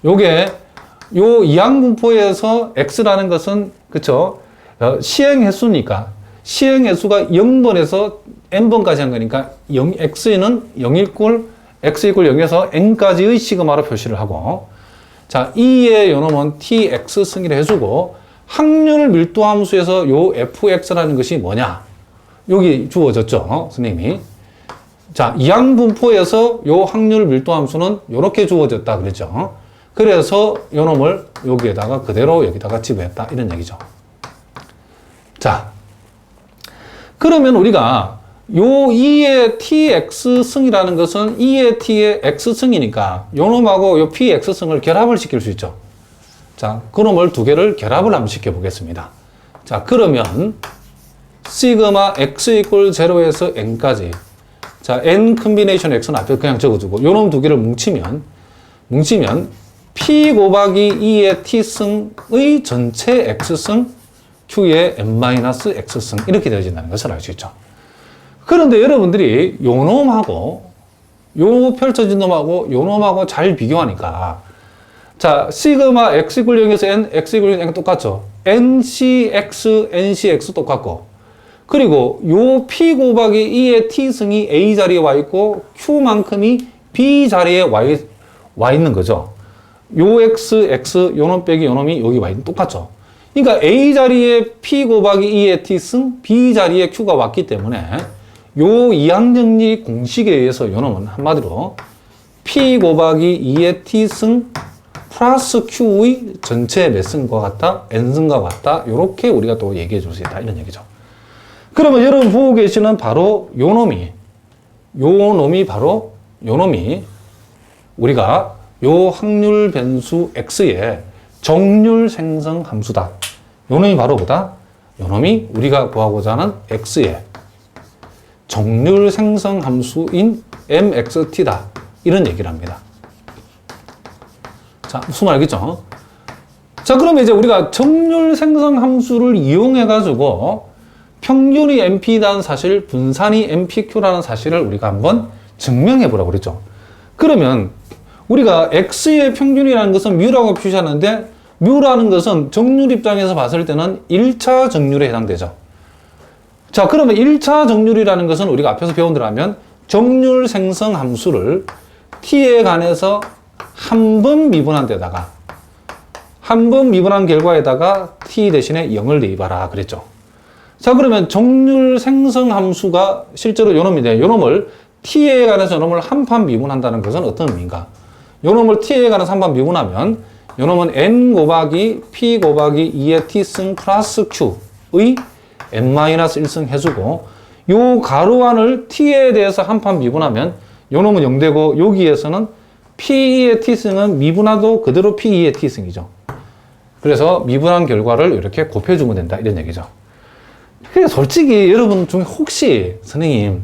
요게 요 이항 분포에서 x라는 것은 그쵸 시행 횟수니까 시행 횟수가 0번에서 n번까지 한 거니까 x는 0 x 이퀄 0에서 n까지의 시그마로 표시를 하고 자 2의 요 놈은 tx승이라 해주고 확률 밀도 함수에서 요 fx라는 것이 뭐냐? 여기 주어졌죠, 선생님이. 자, 이항 분포에서 요 확률 밀도 함수는 요렇게 주어졌다 그랬죠. 그래서 요 놈을 여기에다가 그대로 여기다가 집어했다 이런 얘기죠. 자, 그러면 우리가 요 2의 tx승이라는 것은 2의 t의 x승이니까 요 놈하고 요 px승을 결합을 시킬 수 있죠. 자, 그놈을 두 개를 결합을 한번 시켜 보겠습니다. 자, 그러면 시그마 x 이퀄 0에서 n까지 자, n 컨비네이션 x는 앞에 그냥 적어주고 요놈 두 개를 뭉치면 p 곱하기 2의 t승의 전체 x승 q의 n-x승 이렇게 되어진다는 것을 알 수 있죠. 그런데 여러분들이 요 놈하고 요 펼쳐진 놈하고 요 놈하고 잘 비교하니까 자, 시그마 x 이퀄 0에서 n, x 이퀄 0 똑같죠. ncx 똑같고 그리고 요 p 곱하기 2의 t승이 a 자리에 와 있고 q만큼이 b 자리에 와 있는 거죠. 요 x, 요놈 빼기 요놈이 여기 와 있는 똑같죠. 그러니까 a 자리에 p 곱하기 2의 t승, b 자리에 q가 왔기 때문에 요 이항정리 공식에 의해서 요놈은 한마디로 p 곱하기 2의 t승 플러스 q의 전체 몇 승과 같다? n승과 같다? 이렇게 우리가 또 얘기해 줄 수 있다. 이런 얘기죠. 그러면 여러분 보고 계시는 바로 요 놈이 우리가 요 확률 변수 x의 정률 생성 함수다. 요 놈이 바로 뭐다? 요 놈이 우리가 구하고자 하는 x의 정률 생성 함수인 mxt다. 이런 얘기를 합니다. 자, 무슨 말 알겠죠? 자, 그러면 이제 우리가 정률 생성 함수를 이용해가지고 평균이 NP라는 사실, 분산이 NPQ라는 사실을 우리가 한번 증명해 보라고 그랬죠. 그러면 우리가 X의 평균이라는 것은 뮤라고 표시하는데 뮤라는 것은 정률 입장에서 봤을 때는 1차 정률에 해당되죠. 자, 그러면 1차 정률이라는 것은 우리가 앞에서 배운 대로 하면 정률 생성 함수를 T에 관해서 한 번 미분한 데다가 한 번 미분한 결과에다가 T 대신에 0을 대입하라 그랬죠. 자, 그러면 정률 생성 함수가 실제로 요놈인데 요놈을 t에 관해서 요놈을 한 판 미분한다는 것은 어떤 의미인가? 요놈을 t에 관해서 한 판 미분하면 요놈은 n 곱하기 p 곱하기 2의 t승 플러스 q의 n-1승 해주고 요 가로 안을 t에 대해서 한 판 미분하면 요놈은 0되고 여기에서는 p2의 t승은 미분하도 그대로 p2의 t승이죠. 그래서 미분한 결과를 이렇게 곱해주면 된다 이런 얘기죠. 그러니까 솔직히 여러분 중에 혹시 선생님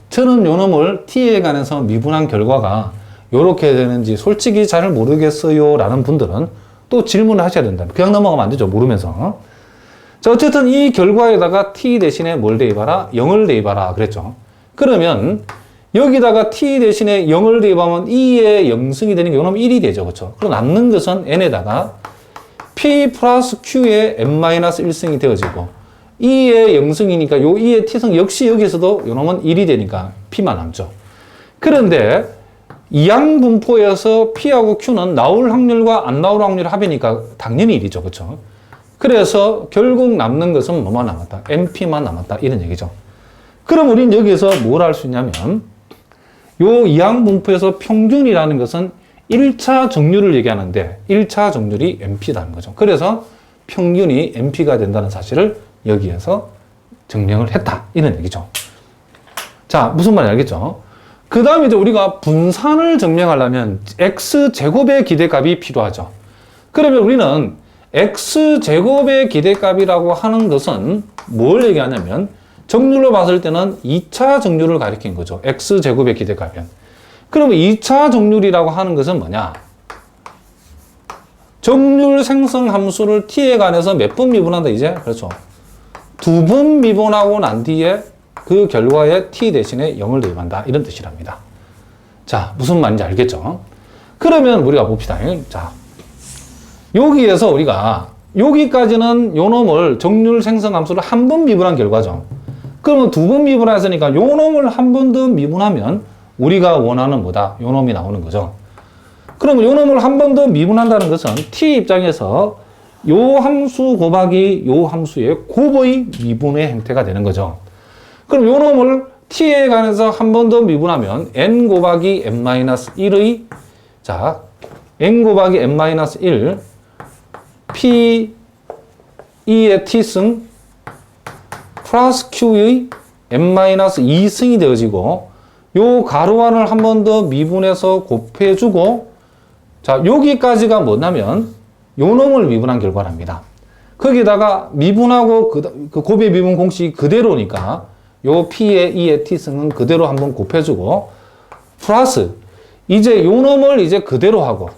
저는 요놈을 t에 관해서 미분한 결과가 요렇게 되는지 솔직히 잘 모르겠어요 라는 분들은 또 질문을 하셔야 된다. 그냥 넘어가면 안 되죠. 모르면서. 자, 어쨌든 이 결과에다가 t 대신에 뭘 대입하라? 0을 대입하라 그랬죠. 그러면 여기다가 t 대신에 0을 대입하면 2의 0승이 되는 게 요놈 1이 되죠. 그렇죠? 그럼 남는 것은 n에다가 p 플러스 q의 n-1승이 되어지고 2의 0승이니까 요 2의 t승 역시 여기서도 요놈은 1이 되니까 p만 남죠. 그런데 이항 분포에서 p하고 q는 나올 확률과 안 나올 확률 합이니까 당연히 1이죠. 그렇죠? 그래서 결국 남는 것은 뭐만 남았다? np만 남았다. 이런 얘기죠. 그럼 우리는 여기서 뭘 할 수 있냐면 요 이항 분포에서 평균이라는 것은 1차 정률을 얘기하는데 1차 정률이 np라는 거죠. 그래서 평균이 np가 된다는 사실을 여기에서 증명을 했다. 이런 얘기죠. 자, 무슨 말인지 알겠죠? 그 다음에 이제 우리가 분산을 증명하려면 x제곱의 기대값이 필요하죠. 그러면 우리는 x제곱의 기대값이라고 하는 것은 뭘 얘기하냐면 정률로 봤을 때는 2차 정률을 가리킨 거죠. x제곱의 기대값이면. 그러면 2차 정률이라고 하는 것은 뭐냐? 정률 생성 함수를 t에 관해서 몇 번 미분한다 이제? 그렇죠. 2번 미분하고 난 뒤에 그 결과에 t 대신에 0을 대입한다. 이런 뜻이랍니다. 자, 무슨 말인지 알겠죠? 그러면 우리가 봅시다. 자, 여기에서 우리가 여기까지는 요 놈을 정률 생성 함수를 한 번 미분한 결과죠. 그러면 2번 미분했으니까 요 놈을 한 번 더 미분하면 우리가 원하는 뭐다? 요 놈이 나오는 거죠. 그러면 요 놈을 한 번 더 미분한다는 것은 t 입장에서 요 함수 곱하기 요 함수의 곱의 미분의 형태가 되는 거죠. 그럼 요 놈을 t에 관해서 한 번 더 미분하면 n 곱하기 n-1의 자, n 곱하기 n-1 p 2의 t승 플러스 q의 n-2승이 되어지고 요 가로안을 한 번 더 미분해서 곱해주고 자, 여기까지가 뭐냐면 요 놈을 미분한 결과랍니다. 거기다가 미분하고 그 곱의 미분 공식이 그대로니까 요 p의 2의 t승은 그대로 한번 곱해주고 플러스 이제 요 놈을 이제 그대로 하고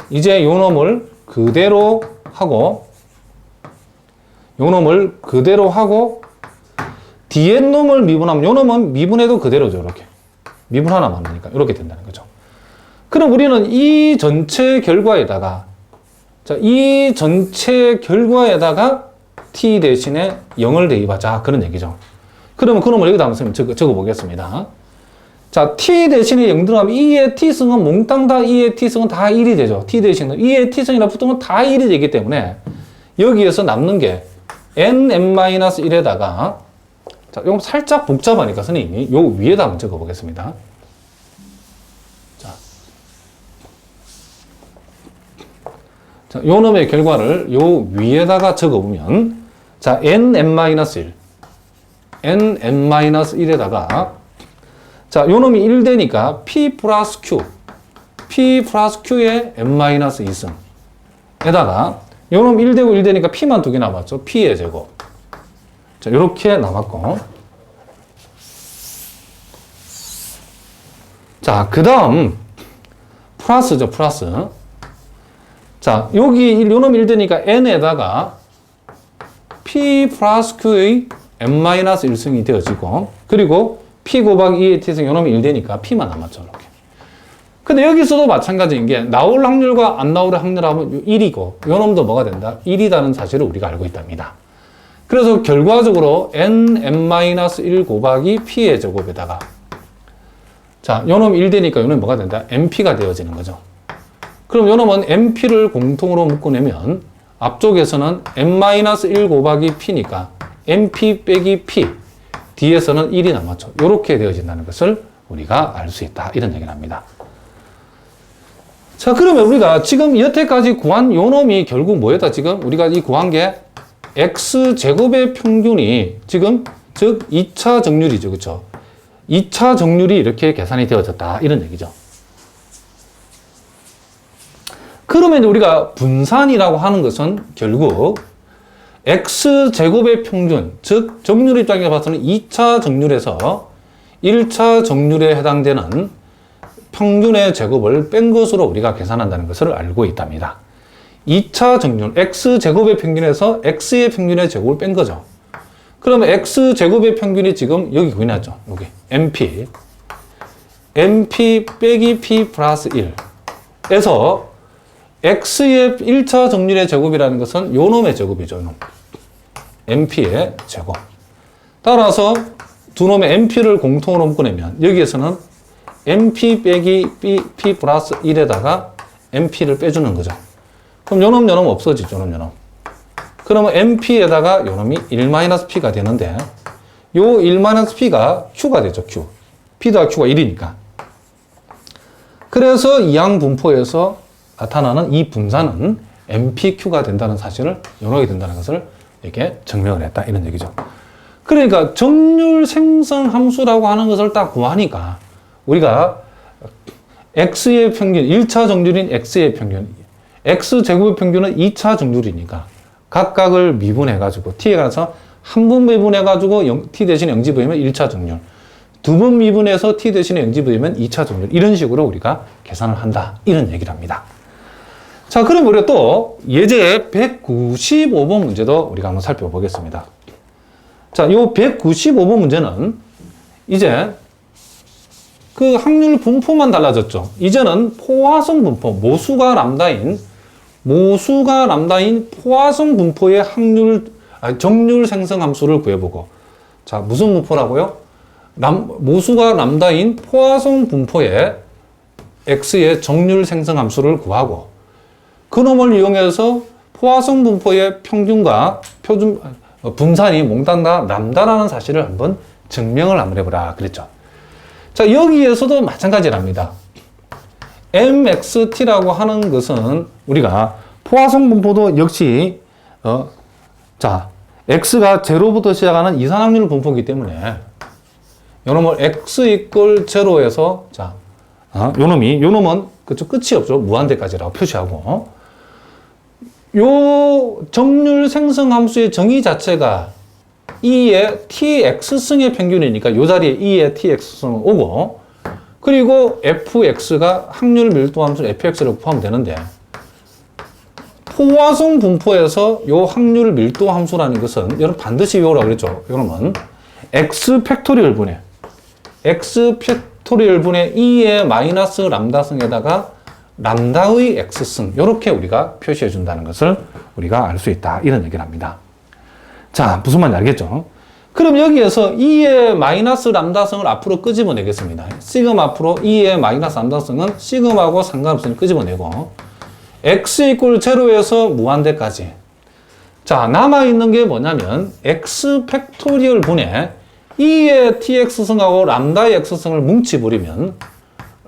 이제 요 놈을 그대로 하고 요 놈을 그대로 하고 뒤에 놈을 미분하면 요 놈은 미분해도 그대로죠. 이렇게 미분 하나 많으니까 이렇게 된다는 거죠. 그럼 우리는 이 전체 결과에다가 자, 이 전체 결과에다가 t 대신에 0을 대입하자 그런 얘기죠. 그러면 그 놈을 여기다 한번 적어 보겠습니다. 자, t 대신에 0 들어가면 2의 t승은 몽땅 다 2의 t승은 다 1이 되죠. t 대신에 2의 t승이나 붙으면 다 1이 되기 때문에 여기에서 남는 게 n-1에다가 자, 이거 살짝 복잡하니까 선생님이 요 위에다 한번 적어 보겠습니다. 자, 요 놈의 결과를 요 위에다가 적어 보면 자, n-1 n-1에다가 자, 요 놈이 1 되니까 p 플러스 q의 n-2승 에다가 요 놈 1 되고 1 되니까 p만 2개 남았죠. p의 제곱. 자, 요렇게 남았고 자, 그 다음 플러스죠. 플러스. 자, 여기 요 놈 1 되니까 n에다가 p 플러스 q의 n-1승이 되어지고 그리고 p 곱하기 2의 t승 요 놈이 1 되니까 p만 남았죠. 이렇게. 근데 여기서도 마찬가지인 게 나올 확률과 안 나올 확률하면 1이고 요 놈도 뭐가 된다? 1이라는 사실을 우리가 알고 있답니다. 그래서 결과적으로 n-1 곱하기 p의 제곱에다가 자, 요 놈 1 되니까 요 놈이 뭐가 된다? np가 되어지는 거죠. 그럼 요 놈은 np를 공통으로 묶어내면 앞쪽에서는 n-1 곱하기 p니까 np 빼기 p 뒤에서는 1이 남았죠. 이렇게 되어진다는 것을 우리가 알 수 있다. 이런 얘기를 합니다. 자, 그러면 우리가 지금 여태까지 구한 요 놈이 결국 뭐였다? 지금 우리가 이 구한 게 x제곱의 평균이 지금 즉 2차 정률이죠. 그렇죠? 2차 정률이 이렇게 계산이 되어졌다. 이런 얘기죠. 그러면 우리가 분산이라고 하는 것은 결국 x제곱의 평균, 즉 정률 입장에서 봐서는 2차 정률에서 1차 정률에 해당되는 평균의 제곱을 뺀 것으로 우리가 계산한다는 것을 알고 있답니다. 2차 정률, x제곱의 평균에서 x의 평균의 제곱을 뺀 거죠. 그러면 x제곱의 평균이 지금 여기 구해놨죠. 여기 mp 빼기 p 플러스 1에서 x의 1차 정률의 제곱이라는 것은 요 놈의 제곱이죠. 요 놈. mp의 제곱. 따라서 두 놈의 mp를 공통으로 묶어내면 여기에서는 mp 빼기 p 플러스 1에다가 mp를 빼주는 거죠. 그럼 요 놈 없어지죠. 요 놈. 그러면 mp에다가 요 놈이 1-p가 되는데 요 1-p가 q가 되죠. q. p 더하기 q가 1이니까. 그래서 이항 분포에서 나타나는 이 분산은 MPQ가 된다는 사실을 연호하게 된다는 것을 이렇게 증명을 했다. 이런 얘기죠. 그러니까 정률 생성 함수라고 하는 것을 딱 구하니까 우리가 X의 평균, 1차 정률인 X의 평균, X제곱의 평균은 2차 정률이니까 각각을 미분해가지고 T에 관해서 한 번 미분해가지고 T 대신에 0집어이면 1차 정률, 두 번 미분해서 T 대신에 0집어이면 2차 정률, 이런 식으로 우리가 계산을 한다. 이런 얘기를 합니다. 자, 그럼 우리가 또 예제 195번 문제도 우리가 한번 살펴보겠습니다. 자, 요 195번 문제는 이제 그 확률 분포만 달라졌죠. 이제는 포화성 분포, 모수가 람다인 포화성 분포의 정률 생성 함수를 구해보고, 자, 무슨 분포라고요? 모수가 람다인 포화성 분포의 x의 정률 생성 함수를 구하고, 그놈을 이용해서 포화성 분포의 평균과 분산이 몽땅 다 람다라는 사실을 한번 증명을 한번 해보라 그랬죠. 자, 여기에서도 마찬가지랍니다. mxt라고 하는 것은 우리가 포화성 분포도 역시 자, x가 0부터 시작하는 이산확률 분포이기 때문에 요놈을 x 이퀄 0에서 자, 요놈은 그쪽 끝이 없죠. 무한대까지라고 표시하고, 요 정률 생성 함수의 정의 자체가 E의 tx승의 평균이니까 요 자리에 E의 tx승을 오고, 그리고 fx가 확률 밀도 함수 fx를 포함하면 되는데, 포화성 분포에서 요 확률 밀도 함수라는 것은 여러분 반드시 외우라고 그랬죠. 여러분 x 팩토리얼 분의 E의 마이너스 람다승에다가 람다의 x승, 이렇게 우리가 표시해 준다는 것을 우리가 알 수 있다. 이런 얘기를 합니다. 자, 무슨 말인지 알겠죠? 그럼 여기에서 E의 마이너스 람다승을 앞으로 끄집어내겠습니다. 시그마 앞으로 E의 마이너스 람다승은 시그마하고 상관없으니 끄집어내고, x 이퀄 0에서 무한대까지. 자, 남아있는 게 뭐냐면 x 팩토리얼 분의 E의 tx승하고 람다의 x승을 뭉치버리면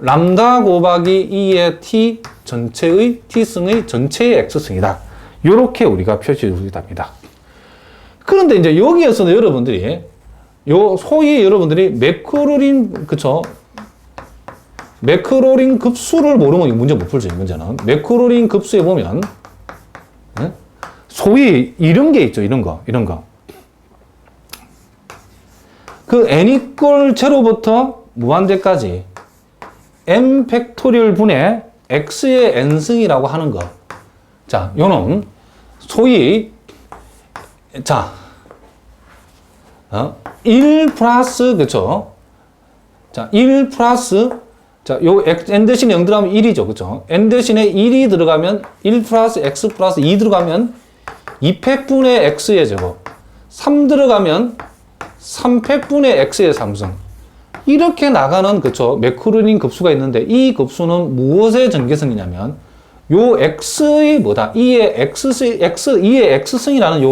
람다 곱하기 2의 t 전체의 t승의 전체의 x승이다. 이렇게 우리가 표시해 주겠답니다. 그런데 이제 여기에서는 여러분들이 소위 여러분들이 매크로린 급수를 모르면 이 문제 못 풀죠. 이 문제는 매크로린 급수에 보면 소위 이런 게 있죠. 이런 거. 그 n 이퀄 0부터 무한대까지 m 팩토리얼 분의 x의 n승이라고 하는 거. 자, 요놈 소위 1 플러스, 그쵸? 자, 1 플러스, 자, 요 n 대신에 0 들어가면 1이죠. 그쵸? n 대신에 1이 들어가면 1 플러스 x 플러스 2 들어가면 2팩분의 x의 제곱, 3 들어가면 3팩분의 x의 3승. 이렇게 나가는, 그쵸, 매크로닌 급수가 있는데, 이 급수는 무엇의 전개성이냐면 요 x의 뭐다? E의 x승이라는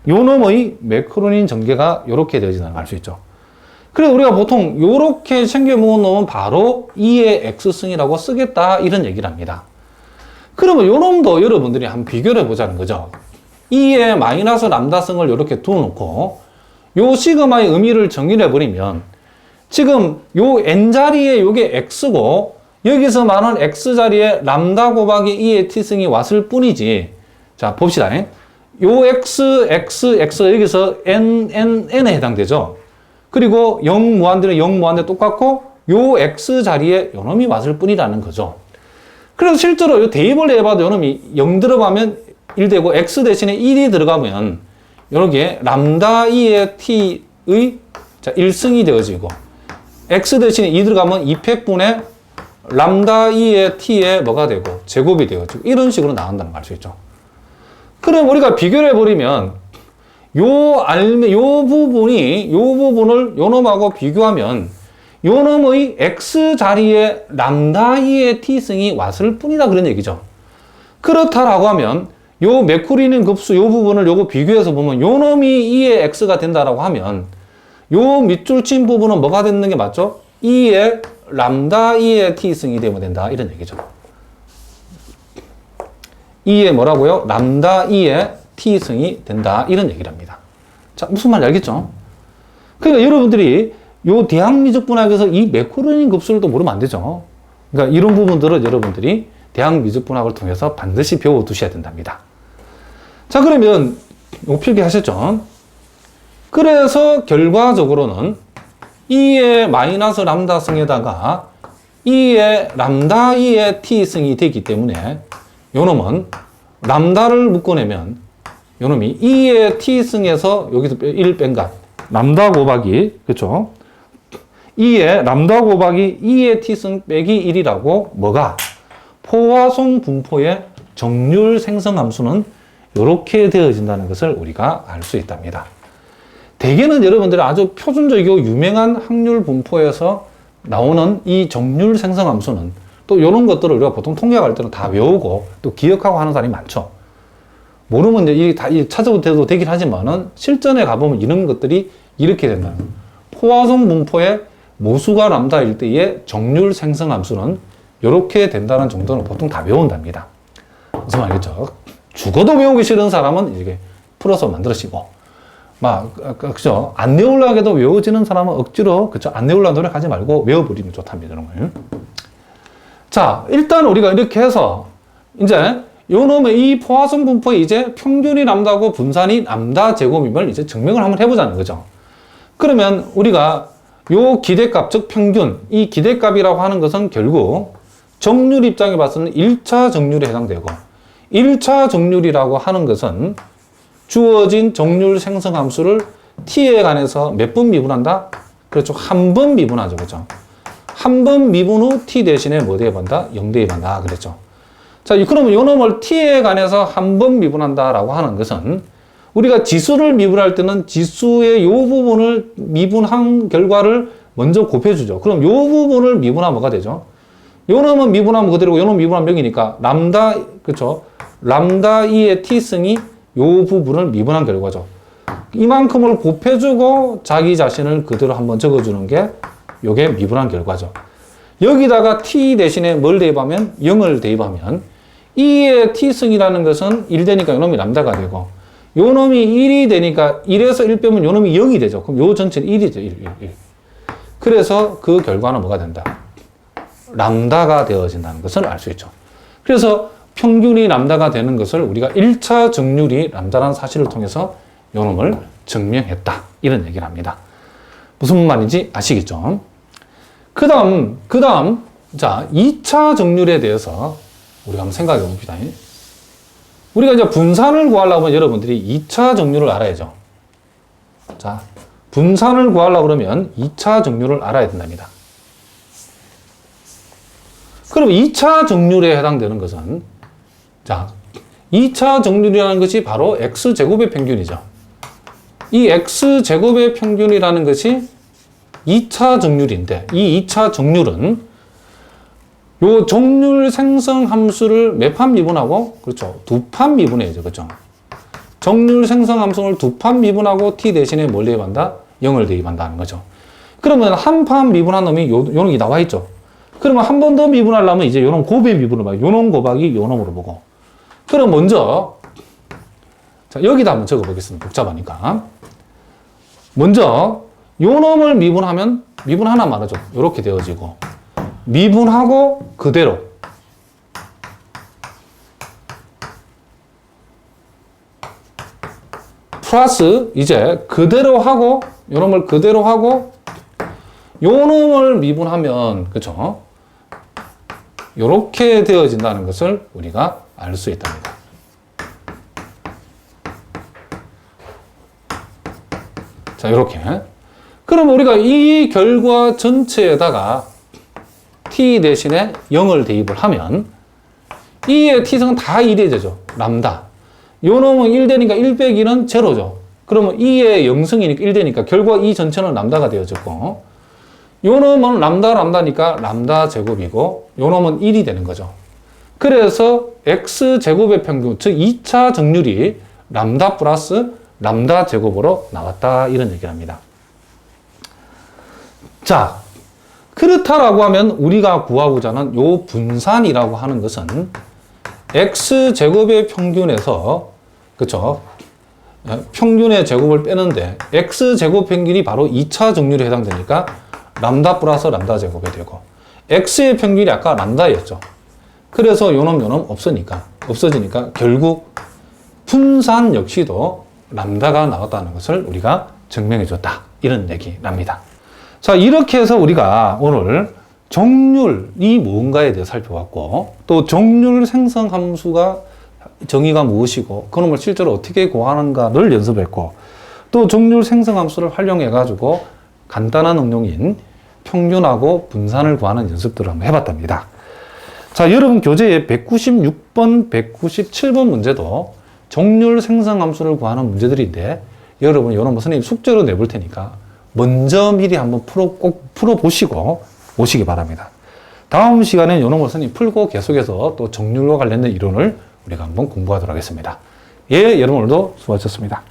요 놈의 매크로닌 전개가 이렇게 되어진다는 걸 알 수 있죠. 그래서 우리가 보통 요렇게 챙겨 모아 놓으면 바로 2의 x승이라고 쓰겠다 이런 얘기를 합니다. 그러면 요 놈도 여러분들이 한번 비교를 해보자는 거죠. 2의 마이너스 람다승을 이렇게 두어놓고 요 시그마의 의미를 정의를 해버리면 지금 요 n자리에 요게 x고 여기서 말하는 x자리에 람다 곱하기 2의 t승이 왔을 뿐이지. 자 봅시다. 요 x, x, x 여기서 n에 해당되죠. 그리고 0 무한대는 0 무한대 똑같고 요 x자리에 요 놈이 왔을 뿐이라는 거죠. 그래서 실제로 요 대입을 해봐도 요 놈이 0 들어가면 1 되고 x 대신에 1이 들어가면 요렇게 람다 2의 t의 자 1승이 되어지고 x 대신에 2 들어가면 2팩분의 람다 2의 t의 뭐가 되고 제곱이 되어지고 이런 식으로 나온다는 걸 알 수 있죠. 그럼 우리가 비교를 해버리면 요 부분을 요 놈하고 비교하면 요 놈의 x자리에 람다 2의 t승이 왔을 뿐이다 그런 얘기죠. 그렇다라고 하면 요 메쿠리는 급수 요 부분을 요거 비교해서 보면 요 놈이 2의 x가 된다라고 하면 요 밑줄 친 부분은 뭐가 되는 게 맞죠? 2의 람다 2의 t승이 되면 된다 이런 얘기죠. 2의 뭐라고요? 람다 2의 t승이 된다 이런 얘기를 합니다. 자 무슨 말인지 알겠죠? 그러니까 여러분들이 요 대항미적분학에서 이 메쿠르닌 급수를 또 모르면 안 되죠. 그러니까 이런 부분들은 여러분들이 대항미적분학을 통해서 반드시 배워두셔야 된답니다. 자 그러면 요 필기하셨죠? 그래서 결과적으로는 2의 마이너스 람다승에다가 2의 람다 2의 t승이 되기 때문에 요놈은 람다를 묶어내면 요놈이 2의 t승에서 여기서 1 뺀 값 람다 곱하기 그렇죠? 2의 람다 곱하기 2의 t승 빼기 1이라고 뭐가 포화송 분포의 정률 생성 함수는 이렇게 되어진다는 것을 우리가 알 수 있답니다. 대개는 여러분들이 아주 표준적이고 유명한 확률 분포에서 나오는 이 정률 생성 함수는 또 이런 것들을 우리가 보통 통계할 때는 다 외우고 또 기억하고 하는 사람이 많죠. 모르면 이제 다 찾아도 되긴 하지만은 실전에 가보면 이런 것들이 이렇게 된다는 거예요. 포화송 분포의 모수가 람다일 때의 정률 생성 함수는 이렇게 된다는 정도는 보통 다 외운답니다. 무슨 말이겠죠? 죽어도 외우기 싫은 사람은 이렇게 풀어서 만들어지고 그죠? 안 외우려고 해도 외워지는 사람은 억지로, 그죠? 안 외우려고 노력하지 말고 외워버리면 좋답니다. 이런 거예요. 자, 일단 우리가 이렇게 해서, 이제, 요 놈의 이 포화성 분포에 이제 평균이 람다고 분산이 람다 제곱임을 이제 증명을 한번 해보자는 거죠. 그러면 우리가 요 기대값, 즉 평균, 이 기대값이라고 하는 것은 결국 정률 입장에 봐서는 1차 정률에 해당되고, 1차 정률이라고 하는 것은 주어진 정률 생성 함수를 t에 관해서 몇 번 미분한다? 그렇죠. 한 번 미분하죠. 그렇죠. 한 번 미분 후 t 대신에 뭐 대입한다? 0 대입한다. 그랬죠. 자, 그러면 요 놈을 t에 관해서 한 번 미분한다라고 하는 것은 우리가 지수를 미분할 때는 지수의 요 부분을 미분한 결과를 먼저 곱해주죠. 그럼 요 부분을 미분하면 뭐가 되죠? 요 놈은 미분하면 그대로고 요 놈 미분하면 0이니까 람다, 그렇죠. 람다 2의 t승이 요 부분을 미분한 결과죠. 이만큼을 곱해주고 자기 자신을 그대로 한번 적어주는 게 요게 미분한 결과죠. 여기다가 t 대신에 뭘 대입하면 0을 대입하면 2의 t승이라는 것은 1 되니까 요 놈이 람다가 되고 요 놈이 1이 되니까 1에서 1 빼면 요 놈이 0이 되죠. 그럼 요 전체는 1이죠. 1. 그래서 그 결과는 뭐가 된다? 람다가 되어진다는 것을 알 수 있죠. 그래서 평균이 람다가 되는 것을 우리가 1차 정률이 람다라는 사실을 통해서 요 놈을 증명했다. 이런 얘기를 합니다. 무슨 말인지 아시겠죠? 그 다음, 자, 2차 정률에 대해서 우리가 한번 생각해 봅시다. 우리가 이제 분산을 구하려고 하면 여러분들이 2차 정률을 알아야죠. 자, 분산을 구하려고 그러면 2차 정률을 알아야 된답니다. 그럼 2차 정률에 해당되는 것은 자, 2차 정률이라는 것이 바로 x제곱의 평균이죠. 이 x제곱의 평균이라는 것이 2차 정률인데 이 2차 정률은 요 정률 생성 함수를 몇 판 미분하고 그렇죠. 2판 미분해야죠. 그렇죠. 정률 생성 함수를 2판 미분하고 t 대신에 뭘 대입한다? 0을 대입한다는 거죠. 그러면 한 판 미분한 놈이 요놈이 나와 있죠. 그러면 한 번 더 미분하려면 이제 요놈 곱의 미분을 봐요. 요놈 곱하기 요놈으로 보고. 그럼 먼저, 자, 여기다 한번 적어 보겠습니다. 복잡하니까. 먼저, 요놈을 미분하면, 미분 하나 말하죠. 요렇게 되어지고. 미분하고 그대로. 플러스, 이제 그대로 하고, 요놈을 그대로 하고, 요놈을 미분하면, 그쵸? 요렇게 되어진다는 것을 우리가 알 수 있답니다. 자, 요렇게. 그럼 우리가 이 결과 전체에다가 t 대신에 0을 대입을 하면 이의 t승은 다 1이 되죠. 람다. 요 놈은 1 되니까 1 빼기 1은 제로죠. 그러면 2의 0승이니까 1 되니까 결과 이 전체는 람다가 되어졌고 요 놈은 람다니까 람다 제곱이고 요 놈은 1이 되는 거죠. 그래서 x제곱의 평균, 즉 2차 정률이 람다 플러스 람다 제곱으로 나왔다 이런 얘기를 합니다. 자, 그렇다라고 하면 우리가 구하고자 하는 요 분산이라고 하는 것은 x제곱의 평균에서 그쵸? 평균의 제곱을 빼는데 x제곱 평균이 바로 2차 정률에 해당되니까 람다 플러스 람다 제곱이 되고 x의 평균이 아까 람다였죠. 그래서 요놈 없어지니까 결국 분산 역시도 람다가 나왔다는 것을 우리가 증명해 줬다 이런 얘기랍니다. 자, 이렇게 해서 우리가 오늘 정률이 뭔가에 대해 살펴봤고 또 정률 생성 함수가 정의가 무엇이고 그놈을 실제로 어떻게 구하는가를 연습했고 또 정률 생성 함수를 활용해 가지고 간단한 응용인 평균하고 분산을 구하는 연습들을 한번 해봤답니다. 자, 여러분 교재에 196번, 197번 문제도 정률 생성 함수를 구하는 문제들인데 여러분 이런 거 선생님 숙제로 내볼 테니까 먼저 미리 한번 꼭 풀어보시고 오시기 바랍니다. 다음 시간에 이런 거 선생님 풀고 계속해서 또 정률과 관련된 이론을 우리가 한번 공부하도록 하겠습니다. 예, 여러분 오늘도 수고하셨습니다.